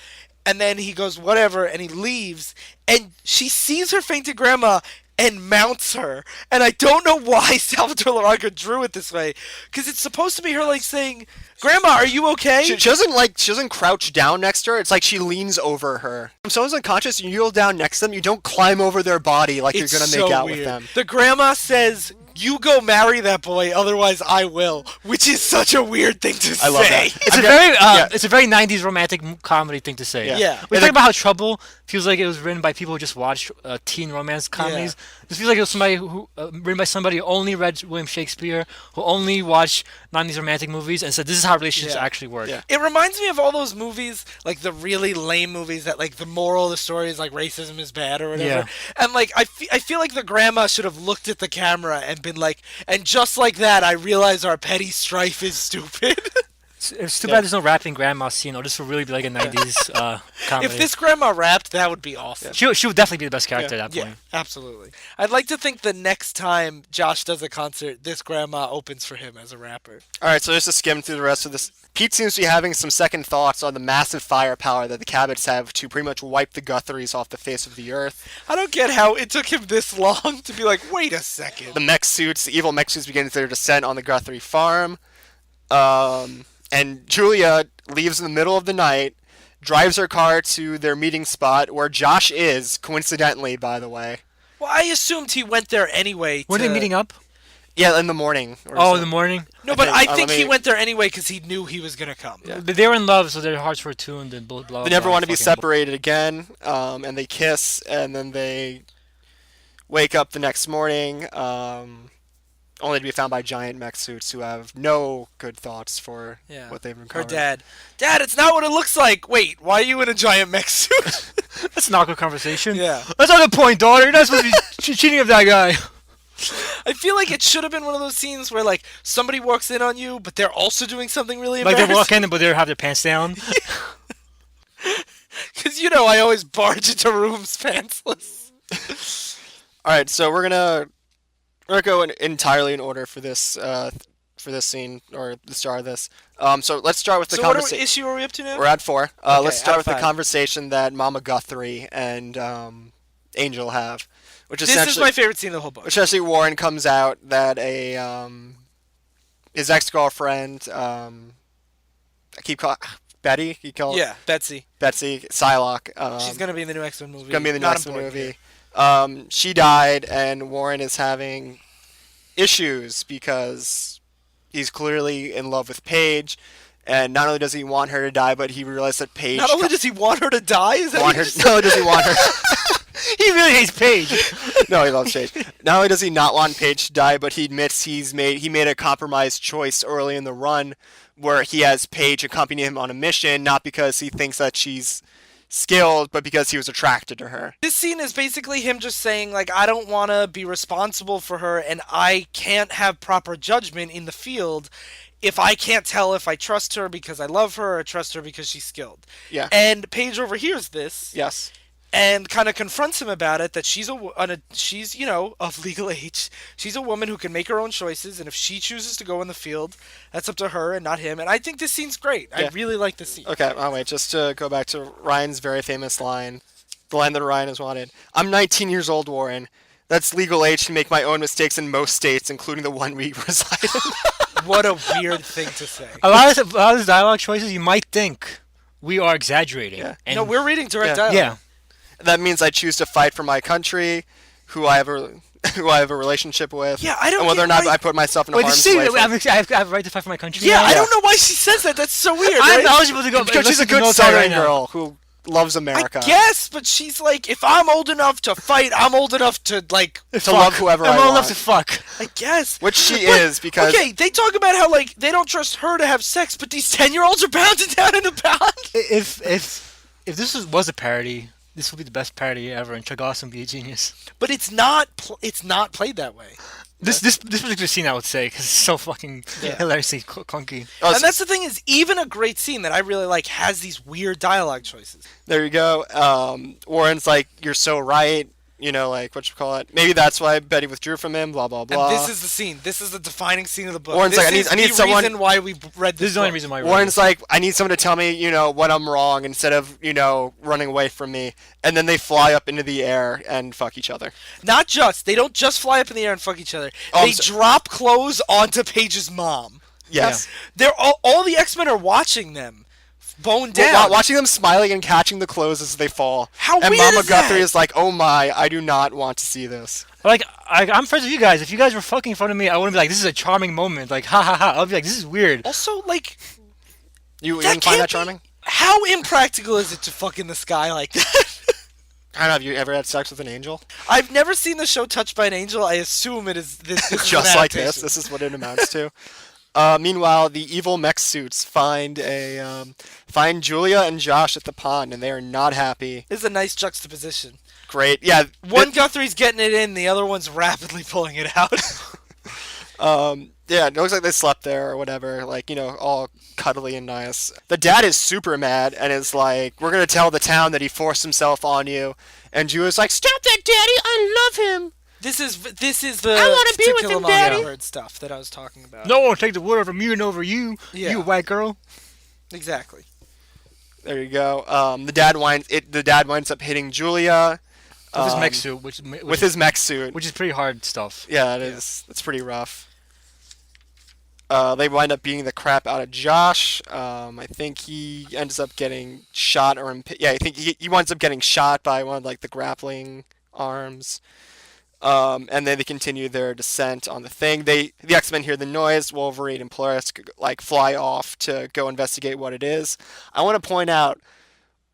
And then he goes, "Whatever," and he leaves. And she sees her fainted grandma and mounts her. And I don't know why Salvador Larroca drew it this way, because it's supposed to be her like saying, "Grandma, are you okay?" She doesn't crouch down next to her. It's like she leans over her. If someone's unconscious, you kneel down next to them. You don't climb over their body like It's you're gonna so make out weird. with them. The grandma says, "You go marry that boy, otherwise I will," which is such a weird thing to say. I love that. It's a very 90s romantic comedy thing to say. Yeah. We talk about how Trouble feels like it was written by people who just watched teen romance comedies. This feels like it was somebody who written by somebody who only read William Shakespeare, who only watched 90s romantic movies, and said this is how relationships actually work. Yeah. It reminds me of all those movies, like the really lame movies that like the moral of the story is like racism is bad or whatever. Yeah. And like I feel like the grandma should have looked at the camera and been like, "And just like that, I realize our petty strife is stupid." It's too bad there's no rapping grandma scene, or this would really be like a 90s comedy. If this grandma rapped, that would be awesome. She would definitely be the best character at that Yeah, point. absolutely. I'd like to think the next time Josh does a concert, this grandma opens for him as a rapper. All right, so just to skim through the rest of this. Pete seems to be having some second thoughts on the massive firepower that the Cabots have to pretty much wipe the Guthries off the face of the earth. I don't get how it took him this long to be like, wait a second. The mech suits, the evil mech suits begin their descent on the Guthrie farm. And Julia leaves in the middle of the night, drives her car to their meeting spot where Josh is, coincidentally, by the way. Well, I assumed he went there anyway. Were they meeting up? Yeah, in the morning. Or Oh, in the something. morning. No, but I let think he me- went there anyway because he knew he was gonna come. Yeah. But they were in love, so their hearts were tuned and blah blah. They never blah, want to be fucking separated again, and they kiss, and then they wake up the next morning, only to be found by giant mech suits who have no good thoughts for Yeah. what they've Her uncovered. dad, it's not what it looks like. Wait, why are you in a giant mech suit? That's not a good conversation. Yeah. That's not the point, daughter. You're not supposed to be cheating of that guy. I feel like it should have been one of those scenes where like somebody walks in on you, but they're also doing something really Like they embarrassing. walk in, but they have their pants down. Because I always barge into rooms pantsless. All right, so we're gonna go entirely in order for this scene or the start of this. So let's start with the So what conversation. issue are we up to now? We're at 4. Okay, Let's out start of with the 5. conversation that Mama Guthrie and Angel have, which This is essentially, my favorite scene of the whole book. which essentially Warren comes out that his ex-girlfriend, I keep calling Betty. You call Yeah, Betsy. Betsy Psylocke. She's gonna be in the new X-Men movie. gonna be in the Not next important movie. here. She died, and Warren is having issues because he's clearly in love with Paige, and not only does he want her to die, but he realized that Paige. Not only does he want her to die, is that want what her, you just not only does he want her. He really hates Paige. No, he loves Paige. Not only does he not want Paige to die, but he admits he made a compromised choice early in the run, where he has Paige accompany him on a mission, not because he thinks that she's skilled, but because he was attracted to her. This scene is basically him just saying, like, I don't want to be responsible for her, and I can't have proper judgment in the field if I can't tell if I trust her because I love her or trust her because she's skilled. Yeah. And Paige overhears this Yes. and kind of confronts him about it, that she's she's of legal age. She's a woman who can make her own choices, and if she chooses to go in the field, that's up to her and not him. And I think this scene's great. I Yeah. really like this scene. Okay, oh wait, just to go back to Ryan's very famous line, the line that Ryan has wanted. I'm 19 years old, Warren. That's legal age to make my own mistakes in most states, including the one we reside in. What a weird thing to say. A lot of his dialogue choices, you might think we are exaggerating. Yeah. And No, we're reading direct Yeah. dialogue. yeah. That means I choose to fight for my country, who I have a relationship with. Yeah, I don't and whether get or not why- I put myself in Wait, harm's see, way. I have a right to fight for my country. Yeah, now? I don't know why she says that. That's so weird. I'm right? eligible to go because she's a listen to good military Southern right now. girl who loves America. I guess, but she's like, if I'm old enough to fight, I'm old enough to, like, To love whoever I'm I old want. enough to fuck. I guess. Which she But- is, because Okay, they talk about how, like, they don't trust her to have sex, but these 10-year-olds are pounded down in the pound. If this was a parody, this would be the best parody ever, and Chuck Austen would be a genius. But it's not played that way. This particular scene, I would say, because it's so fucking Yeah. hilariously clunky. Oh, And that's the thing, is even a great scene that I really like has these weird dialogue choices. there you go. Warren's like, you're so right. Like, whatchamacallit. Maybe that's why Betty withdrew from him, blah, blah, blah. And this is the scene. This is the defining scene of the book. Warren's this like, I need is someone- the reason why we read this This is the only book. reason why I read Warren's this. like, I need someone to tell me, when I'm wrong instead of, running away from me. And then they fly up into the air and fuck each other. They don't just fly up in the air and fuck each other. Oh, I'm They so- drop clothes onto Paige's mom. Yes. They're all the X-Men are watching them, bone Well, down. watching them smiling and catching the clothes as they fall. How and weird Mama is that? Guthrie is like, oh my, I do not want to see this. Like, I'm friends with you guys. If you guys were fucking in front of me, I wouldn't be like, this is a charming moment. Like, ha ha ha. I'd be like, this is weird. Also, like, You that didn't find can't that be- charming? How impractical is it to fuck in the sky like that? I don't know, have you ever had sex with an angel? I've never seen the show Touched by an Angel. I assume it is this is Just an like this. adaptation. This is what it amounts to. Meanwhile, the evil mech suits find Julia and Josh at the pond, and they are not happy. This is a nice juxtaposition. Great, yeah. One Guthrie's getting it in, the other one's rapidly pulling it out. Yeah, it looks like they slept there or whatever, like, all cuddly and nice. The dad is super mad and is like, we're going to tell the town that he forced himself on you. And Julia's like, stop that, Daddy, I love him. This is the I wanna be To with Kill a him, Mockingbird Daddy. word stuff that I was talking about. No one will take the word from you and over you, Yeah. you white girl. Exactly. There you go. The dad winds up hitting Julia With his um, mech suit, which with his mech suit. which is pretty hard stuff. Yeah, it is. It's pretty rough. They wind up beating the crap out of Josh. I think he ends up getting shot I think he winds up getting shot by one of like the grappling arms. And then they continue their descent on the thing. The X-Men hear the noise. Wolverine and Polaris like fly off to go investigate what it is. I want to point out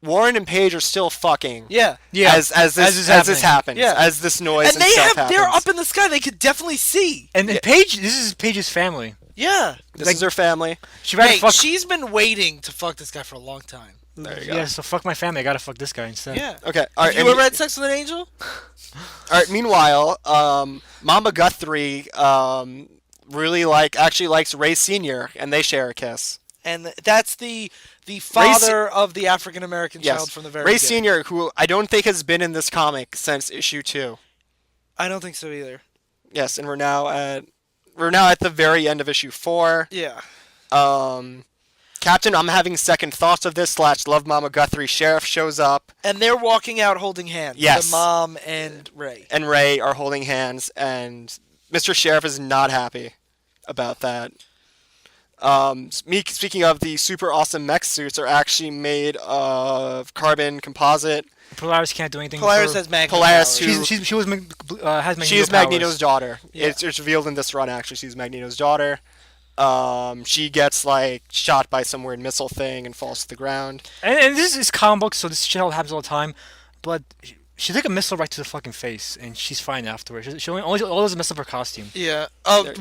Warren and Paige are still fucking. Yeah. Yeah. As this happens. Yeah. As this noise And and stuff they're happens. up in the sky. They could definitely see. And Paige, this is Paige's family. Yeah. This is her family. She rather Hey, fuck. she's been waiting to fuck this guy for a long time. There you go. Yeah, so fuck my family. I gotta fuck this guy instead. Yeah. Okay. All right. Have you ever had sex with an angel? All right. Meanwhile, Mama Guthrie really actually likes Ray Senior, and they share a kiss. And that's the father of the African American Yes. child from the very Ray beginning. Senior, who I don't think has been in this comic since issue 2. I don't think so either. Yes, and we're now at the very end of issue 4. Yeah. Captain, I'm having second thoughts of this / love Mama Guthrie. Sheriff shows up, And they're walking out holding hands. Yes. The mom and Ray. and Ray are holding hands, and Mr. Sheriff is not happy about that. Speaking of, the super awesome mech suits are actually made of carbon composite. Polaris can't do anything. Polaris with her. has Magneto. Polaris, powers. who- She has Magneto She is powers. Magneto's daughter. Yeah. It's revealed in this run, actually. She's Magneto's daughter. She gets, shot by some weird missile thing and falls to the ground. And this is comic books, so this shit happens all the time. But she took a missile right to the fucking face, and she's fine afterwards. She only does mess up her costume. Yeah.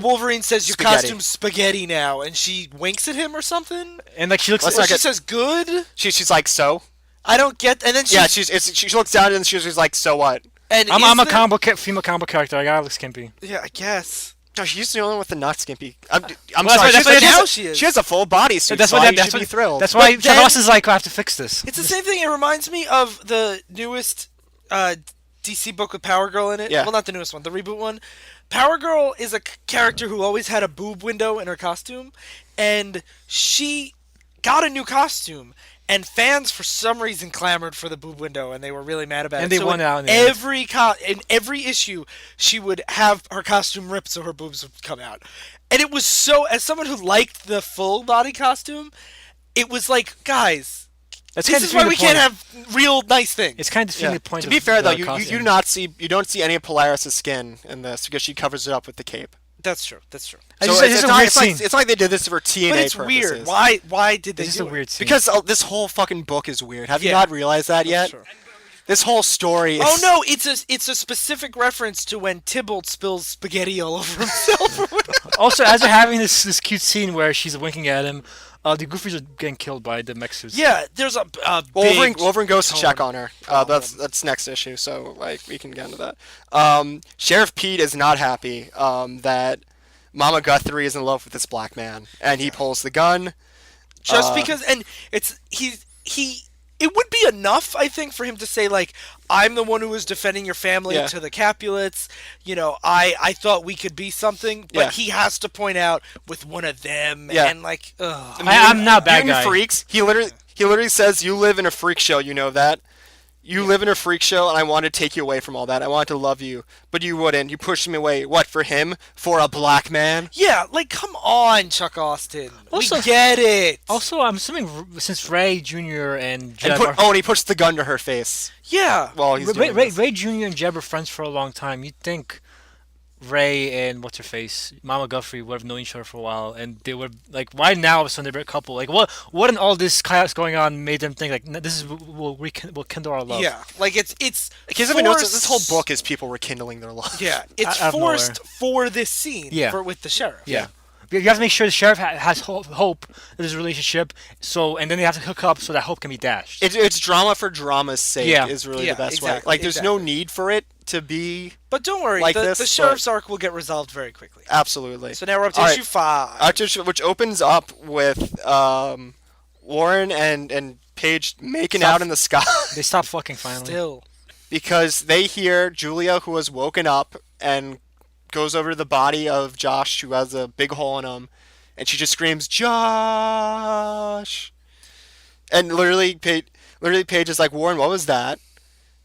Wolverine says your Spaghetti. costume's spaghetti now, and she winks at him or something. And she looks. Let's Or not she get- says good. She's like, so? I don't get. And then she. Yeah, she looks down and she's like, so what? And I'm a is there- female comic book character. I gotta look skimpy. Yeah, I guess. No, she's the only one with the not skimpy. I'm Well, sorry. that's why now she is. She has a full body suit. That's so why. you should be thrilled. That's why But then- Ross is like, I have to fix this. It's the same thing. It reminds me of the newest DC book with Power Girl in it. Yeah. Well, not the newest one, the reboot one. Power Girl is a character who always had a boob window in her costume, and she got a new costume. And fans, for some reason, clamored for the boob window, and they were really mad about it. And they So won in out in the end. in every issue, she would have her costume ripped so her boobs would come out. And it was so, as someone who liked the full body costume, it was like, guys, That's this is why we can't have real nice things. It's kind of defeating the point. To be of fair, the though, you costume. don't see any of Polaris' skin in this because she covers it up with the cape. That's true. That's true. It's So just- it's a weird scene. it's not like they did this for TNA But it's purposes. weird. Why did they It's just do a weird scene. Because this whole fucking book is weird. Have you Yeah. not realized that yet? That's true. This whole story is... Oh no, it's a specific reference to when Tybalt spills spaghetti all over himself. or whatever. Also, as they're having this cute scene where she's winking at him, the Goofies are getting killed by the mech suits. Yeah, there's a Wolverine big goes to tone check on her. problem. That's next issue, so we can get into that. Sheriff Pete is not happy that Mama Guthrie is in love with this black man, and he pulls the gun. just because, and it's he. It would be enough, I think, for him to say, like, I'm the one who was defending your family Yeah. to the Capulets. You know, I thought we could be something, but Yeah. he has to point out with one of them, Yeah. and like, ugh. I'm not a bad Mutant guy. freaks. He literally says, "You live in a freak show. You know that. You live in a freak show, and I wanted to take you away from all that. I wanted to love you, but you wouldn't. You pushed me away. What, for him? For a black man? Yeah, like, come on, Chuck Austin. Also- we get it. Also, I'm assuming since Ray Jr. and Jeb And he puts the gun to her face. Yeah. While he's Ray, doing Ray, this. Ray Jr. and Jeb were friends for a long time. You'd think Ray and what's her face, Mama Guthrie, would have known each other for a while, and they were like, why now all of a sudden they're a couple? Like, what in all this chaos going on made them think like, this is will kindle our love? Yeah, like it's Because even notice forced- this whole book is people rekindling their love. Yeah, it's Out of nowhere. forced for this scene. Yeah. with the sheriff. Yeah. You have to make sure the sheriff has hope in this relationship, and then they have to hook up so that hope can be dashed. It's drama for drama's sake Yeah. is really Yeah, the best way. exactly, Like, there's no exactly. need for it to be But don't worry, Like the this, sheriff's arc will get resolved very quickly. absolutely. So now we're up to All issue right. 5. Which opens up with Warren and Paige making Stop. out in the sky They stop fucking finally. Still. because they hear Julia, who has woken up and goes over to the body of Josh, who has a big hole in him, and she just screams, "Josh!" And literally, Paige is like, "Warren, what was that?"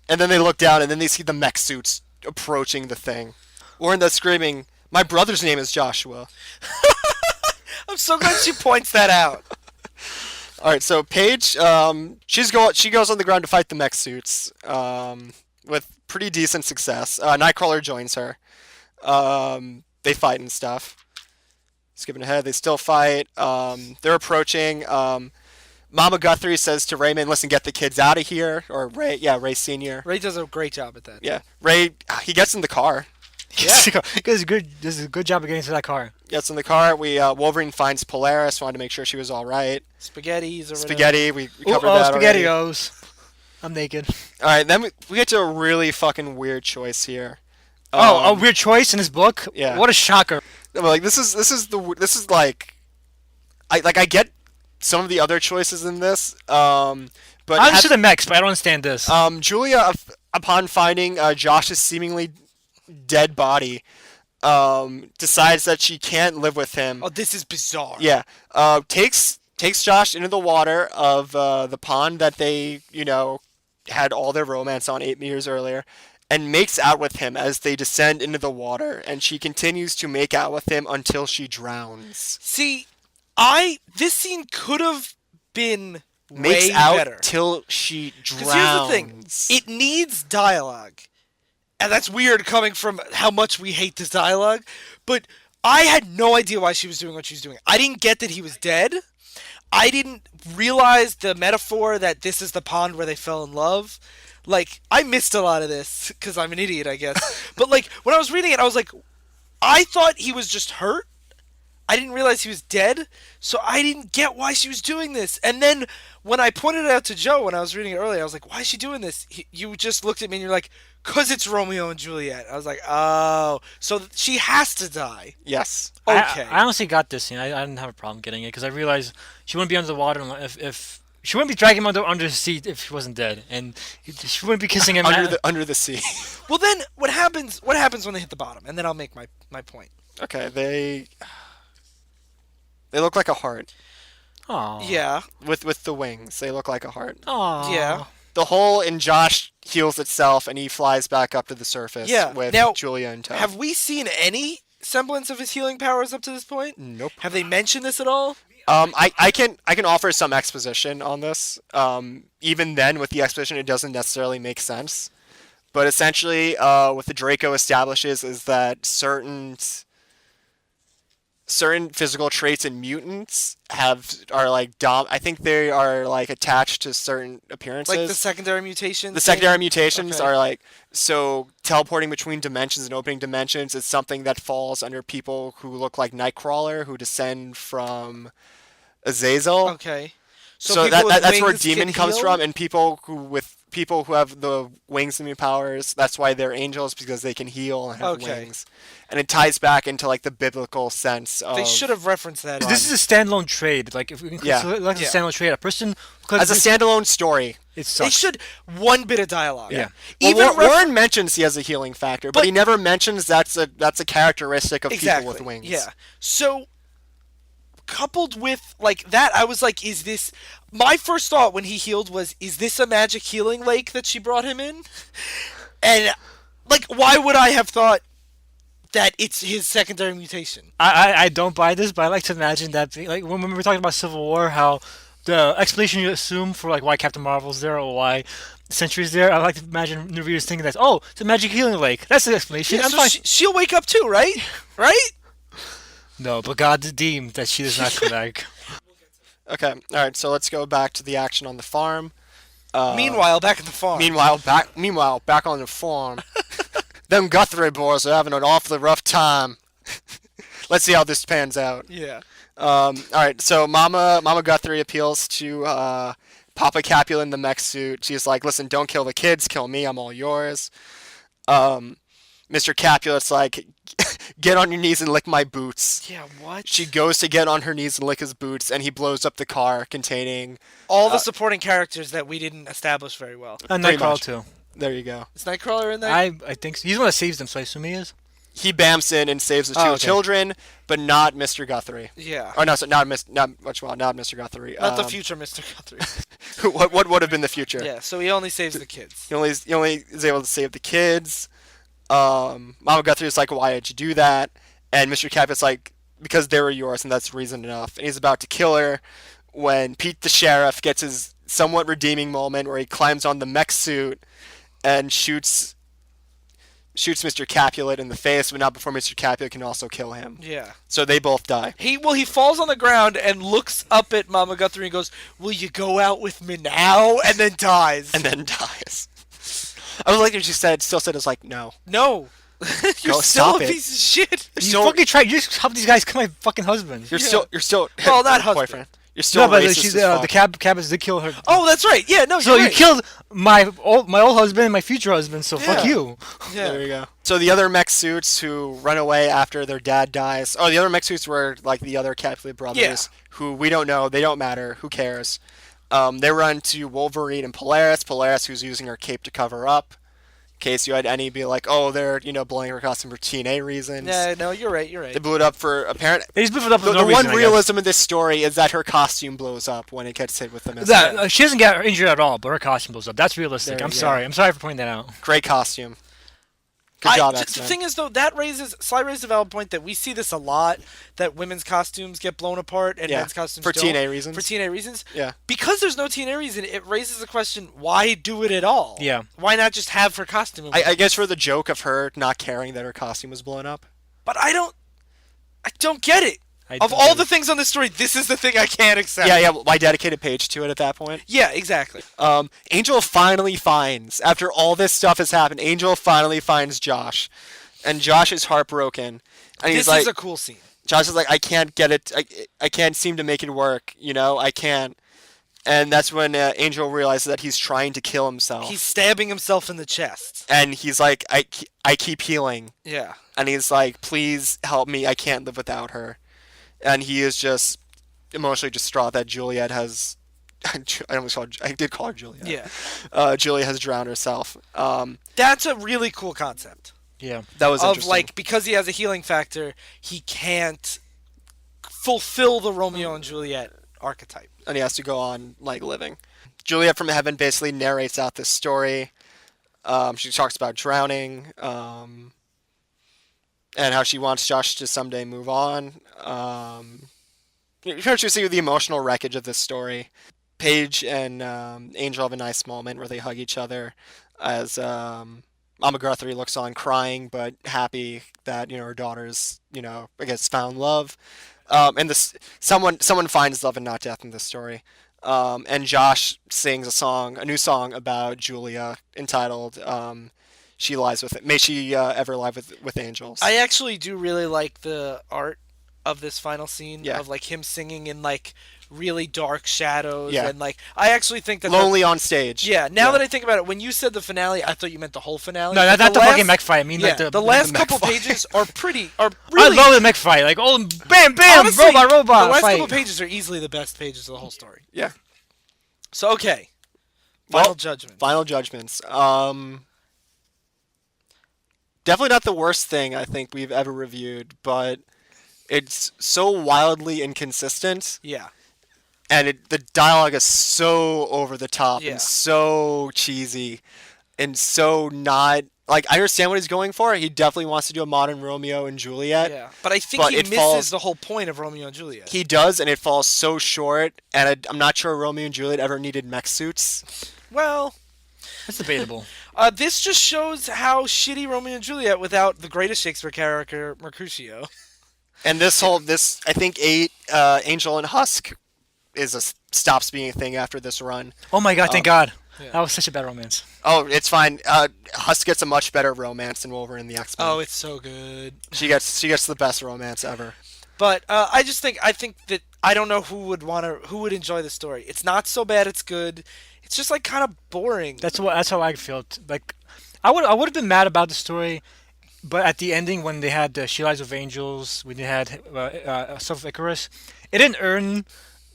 And then they look down, and then they see the mech suits approaching the thing. Warren that's screaming, "My brother's name is Joshua." I'm so glad she points that out. All right, so Paige, she goes on the ground to fight the mech suits. with pretty decent success. Nightcrawler joins her. They fight and stuff. Skipping ahead, they still fight. They're approaching. Mama Guthrie says to Raymond, "Listen, get the kids out of here." Or Ray, yeah, Ray Senior. Ray does a great job at that. Yeah, Ray. He gets in the car. Yeah. Does a good job of getting to that car. Gets in the car. Wolverine finds Polaris. Wanted to make sure she was all right. Spaghettis or Spaghetti. We covered Oh, that already. SpaghettiOs. I'm naked. All right, then we get to a really fucking weird choice here. A weird choice in this book. Yeah. What a shocker. Like this is like, I get some of the other choices in this. But I understood the mechs, but I don't understand this. Julia, upon finding Josh's seemingly dead body, decides that she can't live with him. Oh, this is bizarre. Yeah. Takes Josh into the water of the pond that they, had all their romance on 8 meters earlier, and makes out with him as they descend into the water, and she continues to make out with him until she drowns. See, this scene could have been Makes way out better. till she drowns. Because here's the thing, it needs dialogue. And that's weird coming from how much we hate this dialogue. But I had no idea why she was doing what she was doing. I didn't get that he was dead. I didn't realize the metaphor that this is the pond where they fell in love. Like, I missed a lot of this because I'm an idiot, I guess. But, like, when I was reading it, I was like, I thought he was just hurt. I didn't realize he was dead, so I didn't get why she was doing this. And then when I pointed it out to Joe when I was reading it earlier, I was like, why is she doing this? You just looked at me and you're like, because it's Romeo and Juliet. I was like, oh, so she has to die. Yes. Okay. I honestly got this scene. I didn't have a problem getting it because I realized she wouldn't be under the water if she wouldn't be dragging him under the seat if he wasn't dead, and she wouldn't be kissing him under the sea. Well, then what happens when they hit the bottom? And then I'll make my point. Okay, they look like a heart. Aww. Yeah. With the wings, they look like a heart. Aww. Yeah. The hole in Josh heals itself, and he flies back up to the surface with now, Julia in tow. Have we seen any semblance of his healing powers up to this point? Nope. Have they mentioned this at all? I can offer some exposition on this. Even then, with the exposition, it doesn't necessarily make sense. But essentially, what the Draco establishes is that certain physical traits in mutants are like I think they are like attached to certain appearances. Like the secondary mutations? The secondary mutations Okay. are like, so teleporting between dimensions and opening dimensions is something that falls under people who look like Nightcrawler, who descend from Azazel. Okay. So people with that's where wings demon can comes heal? from, and people who have the wings and powers, that's why they're angels, because they can heal and have Okay. wings. And it ties back into like the biblical sense of They should have referenced that. This is a standalone trade. Like if we can select a Yeah. standalone trade, a person as a standalone story. it They sucks. should one bit of dialogue. Yeah. Even Warren mentions he has a healing factor, but But- he never mentions that's a characteristic of exactly. people with wings. Yeah. So coupled with like that, I was like, is this my first thought when he healed was, is this a magic healing lake that she brought him in? And like, why would I have thought that it's his secondary mutation? I don't buy this, but I like to imagine that being, like when we were talking about Civil War, how the explanation you assume for like why Captain Marvel's there or why Sentry's there, I like to imagine the readers thinking that, oh, it's a magic healing lake. That's the explanation. Yeah, I'm so fine. she'll wake up too, right? Right? No, but God deemed that she does not come back. Okay. All right. So let's go back to the action on the farm. Meanwhile, back at the farm. Meanwhile, back on the farm, them Guthrie boys are having an awfully rough time. Let's see how this pans out. Yeah. All right. So Mama Guthrie appeals to Papa Capula in the mech suit. She's like, "Listen, don't kill the kids. Kill me. I'm all yours." Mr. Capula's like, "Get on your knees and lick my boots." Yeah, what? She goes to get on her knees and lick his boots, and he blows up the car containing. All the supporting characters that we didn't establish very well. And Pretty Nightcrawler much. too. There you go. Is Nightcrawler in there? I think so. He's the one that saves them, so I assume he is. He bamps in and saves the two Oh, okay. children, but not Mr. Guthrie. Yeah. Oh no, so not Mr. Guthrie. Not the future Mr. Guthrie. What would have been the future? Yeah, so he only saves the kids. He only is able to save the kids. Mama Guthrie is like, "Why did you do that?" And Mr. Capula's like, "Because they were yours, and that's reason enough." And he's about to kill her when Pete the sheriff gets his somewhat redeeming moment where he climbs on the mech suit and shoots Mr. Capulet in the face, but not before Mr. Capulet can also kill him. Yeah. So they both die. He falls on the ground and looks up at Mama Guthrie and goes, "Will you go out with me now?" And then dies. And then dies. I was like, she still said, it's like, no. No. You're Go, still stop a it. piece of shit. You fucking tried. You just help these guys kill my fucking husband. You're Yeah. still Well, not husband. boyfriend. You're still No, but racist she's as fuck. the cabins did kill her. Oh, that's right. Yeah, no, So you're you right. killed my old husband and my future husband. So fuck Yeah. you. Yeah. There you go. So the other mech suits who run away after their dad dies. Oh, the other mech suits were like the other Capulet brothers, Yeah. who we don't know. They don't matter. Who cares? They run to Wolverine and Polaris. Polaris, who's using her cape to cover up. In case you had any be like, oh, they're blowing her costume for TNA reasons. Yeah, no, you're right. They blew it up for apparent. They just blew it up for The no reason, one I guess. realism in this story is that her costume blows up when it gets hit with the missile. That she doesn't get injured at all, but her costume blows up. That's realistic. There I'm you go. sorry. I'm sorry for pointing that out. Great costume. Good job, The X-Men. thing is, though, Sly raised a valid point that we see this a lot, that women's costumes get blown apart and Yeah, men's costumes for don't. TNA reasons. For TNA reasons. Yeah. Because there's no TNA reason, it raises the question, why do it at all? Yeah. Why not just have her costume? I guess for the joke of her not caring that her costume was blown up. But I don't get it. I Of don't all get the it. things on this story, this is the thing I can't accept. Yeah, I dedicated a page to it at that point. Yeah, exactly. Angel finally finds, after all this stuff has happened, Angel finally finds Josh. And Josh is heartbroken. And he's This like, is a cool scene. Josh is like, I can't get it, I can't seem to make it work, I can't. And that's when Angel realizes that he's trying to kill himself. He's stabbing himself in the chest. And he's like, I keep healing. Yeah. And he's like, please help me, I can't live without her. And he is just emotionally distraught that Juliet has... I did call her Juliet. Yeah. Juliet has drowned herself. That's a really cool concept. Yeah. That was Of, interesting. like, because he has a healing factor, he can't fulfill the Romeo and Juliet archetype. And he has to go on, like, living. Juliet from Heaven basically narrates out this story. She talks about drowning, and how she wants Josh to someday move on. You can actually see the emotional wreckage of this story. Paige and Angel have a nice moment where they hug each other as Mama Guthrie looks on crying but happy that her daughter's I guess found love. And someone finds love and not death in this story. And Josh sings a new song about Julia entitled "She Lies with May She Ever Lie with Angels." I actually do really like the art of this final scene, Yeah. of like him singing in like really dark shadows. Yeah. And like I actually think that Lonely on stage. Yeah, now that I think about it, when you said the finale, I thought you meant the whole finale. No, But not the last- fucking mech fight. I mean, Yeah, like the last mech couple fight. pages are really. I love the mech fight. Like, oh, bam, bam, Honestly, robot. The last fight. couple pages are easily the best pages of the whole story. Yeah. So okay, final Well, judgment. Final judgments. Definitely not the worst thing I think we've ever reviewed, but it's so wildly inconsistent, Yeah, and the dialogue is so over the top Yeah. and so cheesy, and so not like I understand what he's going for. He definitely wants to do a modern Romeo and Juliet. yeah, but I think but he it misses falls- the whole point of Romeo and Juliet. He does, and it falls so short. And I'm not sure Romeo and Juliet ever needed mech suits. Well, That's debatable. this just shows how shitty Romeo and Juliet without the greatest Shakespeare character, Mercutio. And this I think Angel and Husk stops being a thing after this run. Oh my god, thank God. Yeah. That was such a bad romance. Oh, it's fine. Husk gets a much better romance than Wolverine and the X-Men. Oh, it's so good. She gets the best romance ever. But I think that I don't know who would enjoy the story. It's not so bad. It's good. It's just like kind of boring. That's how I felt. Like, I would have been mad about the story, but at the ending when they had She Lies with Angels, when they had Stuff of Icarus, it didn't earn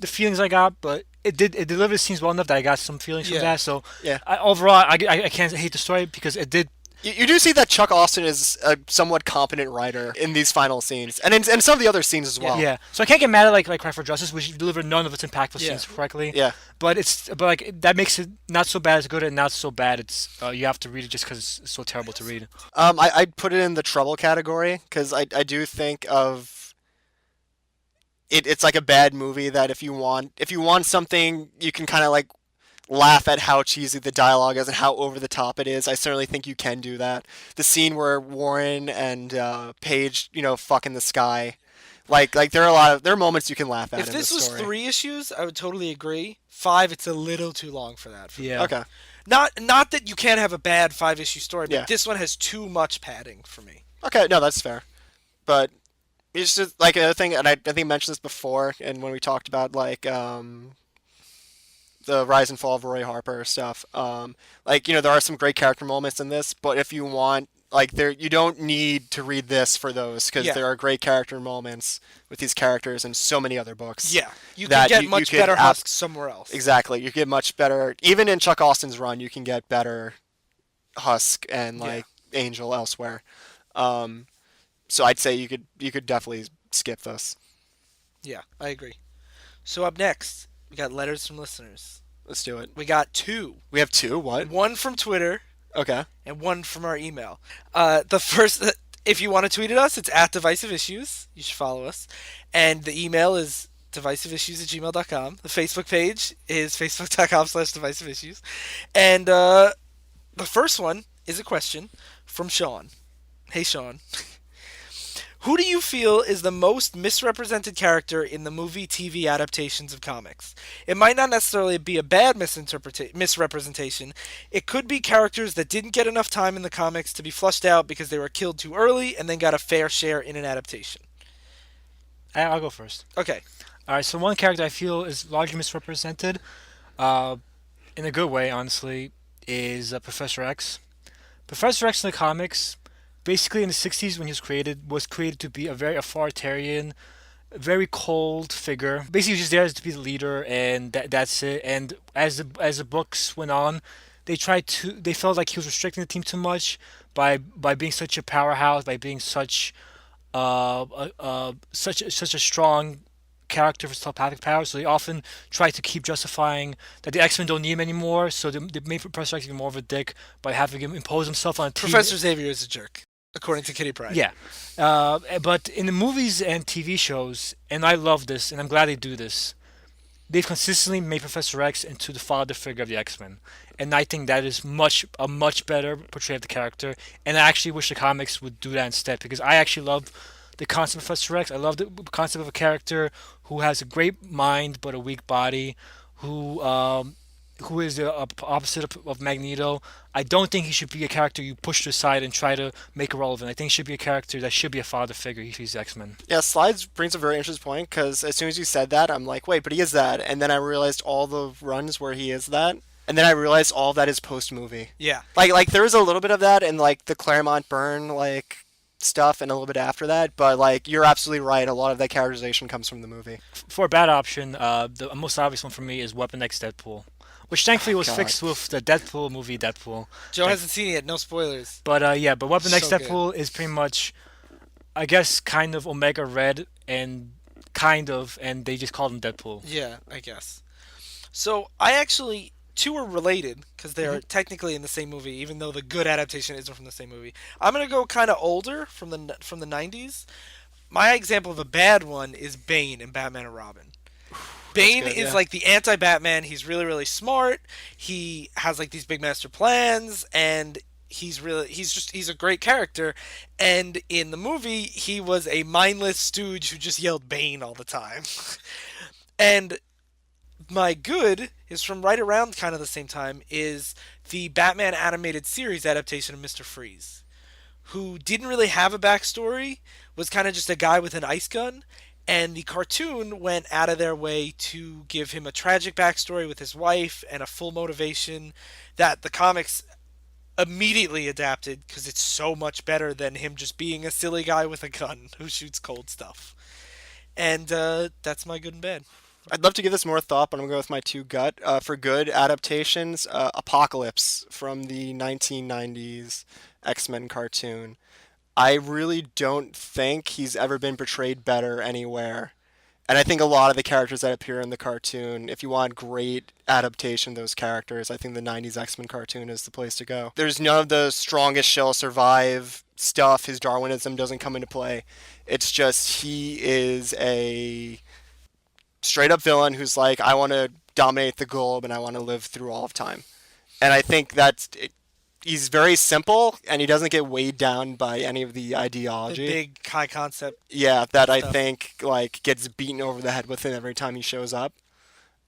the feelings I got, but it delivered the scenes well enough that I got some feelings Yeah. from that. So Yeah. overall, I can't hate the story because it did. You do see that Chuck Austen is a somewhat competent writer in these final scenes, and in some of the other scenes as well. Yeah, so I can't get mad at like Cry for Justice, which delivered none of its impactful Yeah. scenes correctly. Yeah. But that makes it not so bad as good and not so bad. It's you have to read it just because it's so terrible to read. I'd put it in the trouble category because I do think of it. It's like a bad movie that if you want something, you can kind of like laugh at how cheesy the dialogue is and how over the top it is. I certainly think you can do that. The scene where Warren and Paige, fuck in the sky. Like there are moments you can laugh at If in this this was story. 3 issues, I would totally agree. 5, it's a little too long for that. For me. Yeah. Okay. Not that you can't have a bad 5 issue story, but Yeah. this one has too much padding for me. Okay, no, that's fair. But it's just like another thing, and I think I mentioned this before, and when we talked about like the rise and fall of Roy Harper stuff. There are some great character moments in this, but if you want, you don't need to read this for those because Yeah. there are great character moments with these characters in so many other books. Yeah, you that can get much could better husks somewhere else. Exactly, you get much better. Even in Chuck Austin's run, you can get better Husk and Angel elsewhere. So I'd say you could definitely skip this. Yeah, I agree. So up next, we got letters from listeners. Let's do it. We got 2. We have 2. What? One from Twitter Okay. and one from our email. The first, if you want to tweet at us, it's at Divisive Issues. You should follow us. And the email is divisiveissues@gmail.com. The Facebook page is facebook.com/divisiveissues. And the first one is a question from Sean. Hey, Sean. Who do you feel is the most misrepresented character in the movie TV adaptations of comics? It might not necessarily be a bad misrepresentation. It could be characters that didn't get enough time in the comics to be flushed out because they were killed too early and then got a fair share in an adaptation. I'll go first. Okay. All right. So one character I feel is largely misrepresented, in a good way, honestly, is Professor X. Professor X in the comics, basically in the 60s when he was created to be a very authoritarian, very cold figure. Basically, he was just there to be the leader, and that's it. And as the books went on, they felt like he was restricting the team too much by being such a powerhouse, by being such a strong character for telepathic powers. So they often try to keep justifying that the X-Men don't need him anymore. So they made Professor X even more of a dick by having him impose himself on a team. Professor Xavier is a jerk, according to Kitty Pryde. Yeah. But in the movies and TV shows, and I love this, and I'm glad they do this, they've consistently made Professor X into the father figure of the X-Men. And I think that is a much better portrayal of the character. And I actually wish the comics would do that instead, because I actually love the concept of Professor X. I love the concept of a character who has a great mind but a weak body, who is the opposite of Magneto. I don't think he should be a character you push to the side and try to make irrelevant. I think he should be a character that should be a father figure if he's X-Men. Yeah, Slides brings a very interesting point because as soon as you said that, I'm like, wait, but he is that. And then I realized all the runs where he is that. And then I realized all of that is post-movie. Yeah. Like there is a little bit of that in like the Claremont Byrne stuff and a little bit after that, but you're absolutely right. A lot of that characterization comes from the movie. For a bad option, the most obvious one for me is Weapon X Deadpool, which thankfully was God. fixed with the Deadpool movie Deadpool. Joe hasn't seen it yet. No spoilers. But but Weapon X So Deadpool is pretty much, I guess, kind of Omega Red and they just called him Deadpool. Yeah, I guess. So I actually 2 are related because they are technically in the same movie, even though the good adaptation isn't from the same movie. I'm gonna go kind of older from the 90s. My example of a bad one is Bane in Batman and Robin. Bane good, is yeah. like the anti-Batman. He's really, really smart. He has like these big master plans, and he's a great character. And in the movie, he was a mindless stooge who just yelled Bane all the time. And my good is from right around kind of the same time is the Batman animated series adaptation of Mr. Freeze, who didn't really have a backstory, was kind of just a guy with an ice gun, and the cartoon went out of their way to give him a tragic backstory with his wife and a full motivation that the comics immediately adapted because it's so much better than him just being a silly guy with a gun who shoots cold stuff. And that's my good and bad. I'd love to give this more thought, but I'm going to go with my 2 gut. For good adaptations, Apocalypse from the 1990s X-Men cartoon. I really don't think he's ever been portrayed better anywhere. And I think a lot of the characters that appear in the cartoon, if you want great adaptation of those characters, I think the 90s X-Men cartoon is the place to go. There's none of the strongest shall survive stuff. His Darwinism doesn't come into play. It's just he is a straight up villain who's like, I want to dominate the globe and I want to live through all of time. And I think he's very simple and he doesn't get weighed down by any of the The ideology. big high concept Yeah, that I stuff. think like gets beaten over the head with him every time he shows up.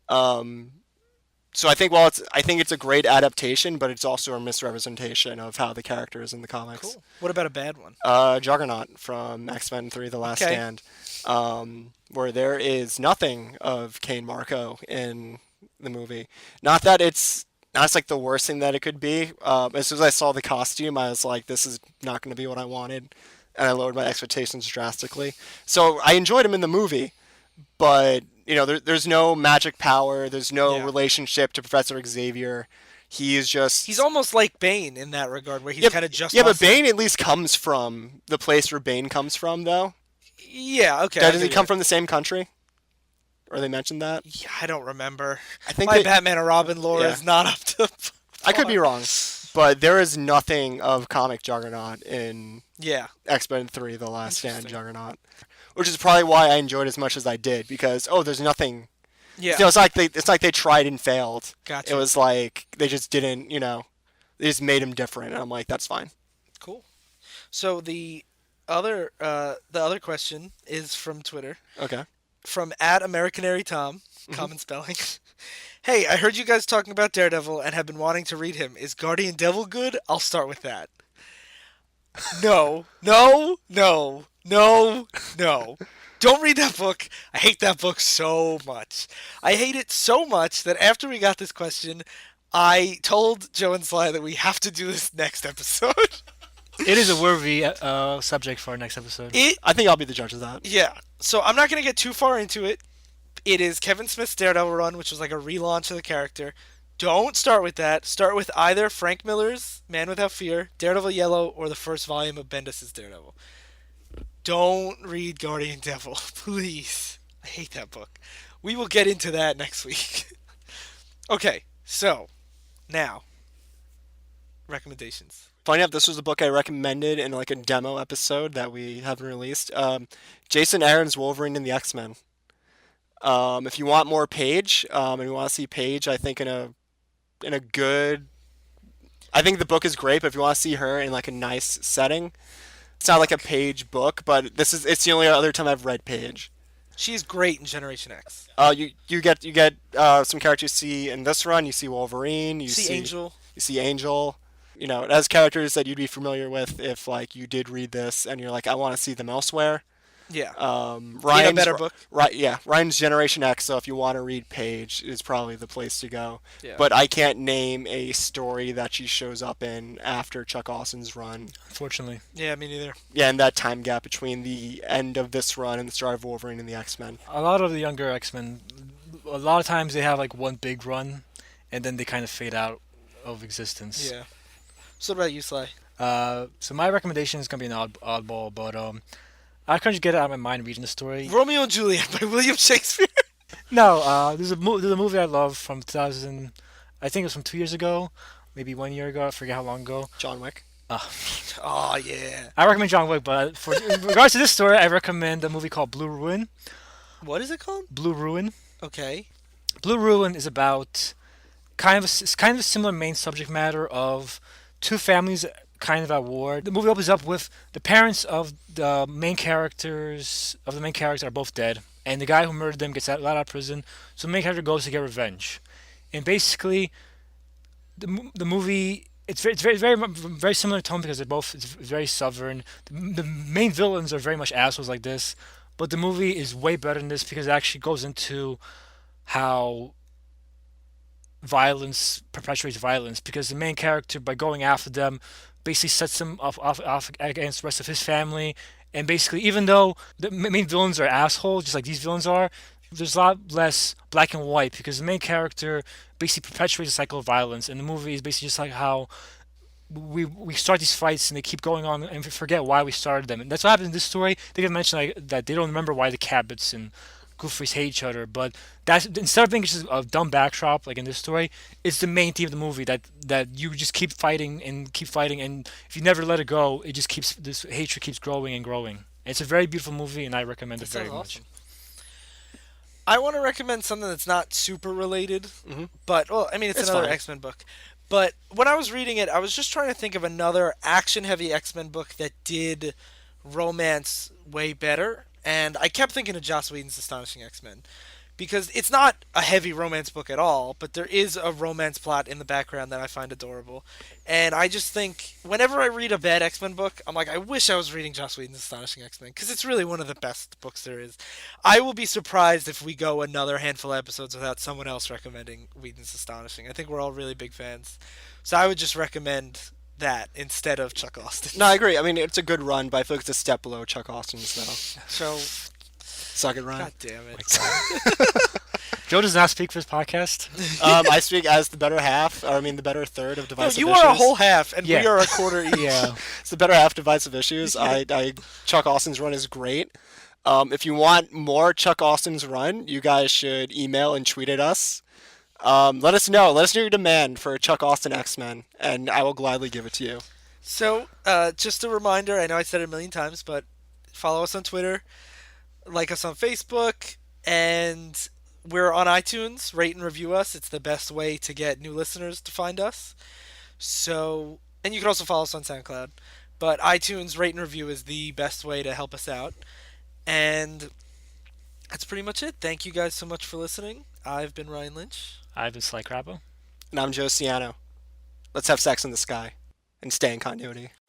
Um, so I think I think it's a great adaptation, but it's also a misrepresentation of how the character is in the comics. Cool. What about a bad one? Juggernaut from X-Men 3: The Last Okay. Stand, where there is nothing of Kane Marco in the movie. Not that it's not it's like the worst thing that it could be. As soon as I saw the costume, I was like, this is not going to be what I wanted, and I lowered my expectations drastically. So I enjoyed him in the movie, but there's no magic power. There's no Yeah. relationship to Professor Xavier. He is just He's almost like Bane in that regard, where he's yeah, kind of just yeah, but lost it. Bane at least comes from the place where Bane comes from, though. Yeah, okay. Doesn't he come from the same country? Or they mentioned that? Yeah, I don't remember. I think My Batman and Robin lore yeah. is not up to. I could be par. wrong, but there is nothing of comic Juggernaut in Yeah. X-Men 3: The Last Stand Interesting. Juggernaut, which is probably why I enjoyed it as much as I did because there's nothing. Yeah. It's like they tried and failed. Gotcha. It was like they just didn't, they just made him different, and I'm like, that's fine. Cool. So the other question is from Twitter, Okay. from @Americanary common spelling. Hey, I heard you guys talking about Daredevil and have been wanting to read him. Is Guardian Devil good? I'll start with that. No, no, no, no, no. Don't read that book. I hate that book so much. I hate it so much that after we got this question, I told Joe and Sly that we have to do this next episode. It is a worthy subject for our next episode. I think I'll be the judge of that. Yeah. So I'm not going to get too far into it. It is Kevin Smith's Daredevil run, which was like a relaunch of the character. Don't start with that. Start with either Frank Miller's Man Without Fear, Daredevil Yellow, or the first volume of Bendis' Daredevil. Don't read Guardian Devil, please. I hate that book. We will get into that next week. Okay, so now recommendations. Funny enough, this was the book I recommended in like a demo episode that we haven't released. Jason Aaron's Wolverine and the X-Men. If you want more Paige, and you want to see Paige, I think in a good, I think the book is great. But if you want to see her in like a nice setting, it's not like a Paige book, but it's the only other time I've read Paige. She's great in Generation X. You get some characters you see in this run. You see Wolverine. You See Angel. You see Angel. It has characters that you'd be familiar with if like you did read this and you're like, I want to see them elsewhere. Yeah. Ryan's better book. Right, yeah. Ryan's Generation X. So if you want to read Paige, is probably the place to go. Yeah. But I can't name a story that she shows up in after Chuck Austen's run. Unfortunately, Yeah, me neither. Yeah, and that time gap between the end of this run and the start of Wolverine and the X-Men. a lot of the younger X-Men, a lot of times they have like one big run, and then they kind of fade out of existence. Yeah. So what about you, Sly? So my recommendation is gonna be an oddball, but I couldn't get it out of my mind reading the story. Romeo and Juliet by William Shakespeare. No, there's a movie I love from 2000. I think it was from 2 years ago, maybe 1 year ago. I forget how long ago. John Wick. Oh yeah. I recommend John Wick, but in regards to this story, I recommend a movie called Blue Ruin. What is it called? Blue Ruin. Okay. Blue Ruin is about it's kind of a similar main subject matter of two families kind of at war. The movie opens up with the parents of the main characters are both dead, and the guy who murdered them gets let out of prison. So the main character goes to get revenge, and basically, the movie it's very similar tone because it's very southern. The main villains are very much assholes like this, but the movie is way better than this because it actually goes into how violence perpetuates violence because the main character by going after them basically sets them off against the rest of his family, and basically even though the main villains are assholes just like these villains are, there's a lot less black and white because the main character basically perpetuates a cycle of violence, and the movie is basically just like how we start these fights and they keep going on and we forget why we started them, and that's what happened in this story. They even mention like that they don't remember why the Cabots and Goofies hate each other, but that's instead of being just a dumb backdrop like in this story, it's the main theme of the movie that you just keep fighting, and if you never let it go, it just keeps this hatred keeps growing and growing. And it's a very beautiful movie, and I recommend it That very sounds much. awesome. I want to recommend something that's not super related, Hmm. but well, I mean, it's It's another fine. X-Men book. But when I was reading it, I was just trying to think of another action-heavy X-Men book that did romance way better, and I kept thinking of Joss Whedon's Astonishing X-Men because it's not a heavy romance book at all, but there is a romance plot in the background that I find adorable. And I just think whenever I read a bad X-Men book, I'm like, I wish I was reading Joss Whedon's Astonishing X-Men because it's really one of the best books there is. I will be surprised if we go another handful of episodes without someone else recommending Whedon's Astonishing. I think we're all really big fans. So I would just recommend that instead of Chuck Austin. No, I agree. I mean, it's a good run, but I feel like it's a step below Chuck Austin's, though. So, Suck it, Ryan. God damn it. Joe does not speak for his podcast. I speak as the better half, or I mean the better third of No, Divisive you Issues. are a whole half, and Yeah. we are a quarter each. Yeah. It's the better half of Divisive Issues. Chuck Austin's run is great. If you want more Chuck Austin's run, you guys should email and tweet at us. Let us know. Let us know your demand for Chuck Austin X-Men, and I will gladly give it to you. So, just a reminder, I know I said it a million times, but follow us on Twitter, like us on Facebook, and we're on iTunes. Rate and review us. It's the best way to get new listeners to find us. So, and you can also follow us on SoundCloud. But iTunes rate and review is the best way to help us out. And that's pretty much it. Thank you guys so much for listening. I've been Ryan Lynch. I've been Sly Crabbo. And I'm Joe Ciano. Let's have sex in the sky and stay in continuity.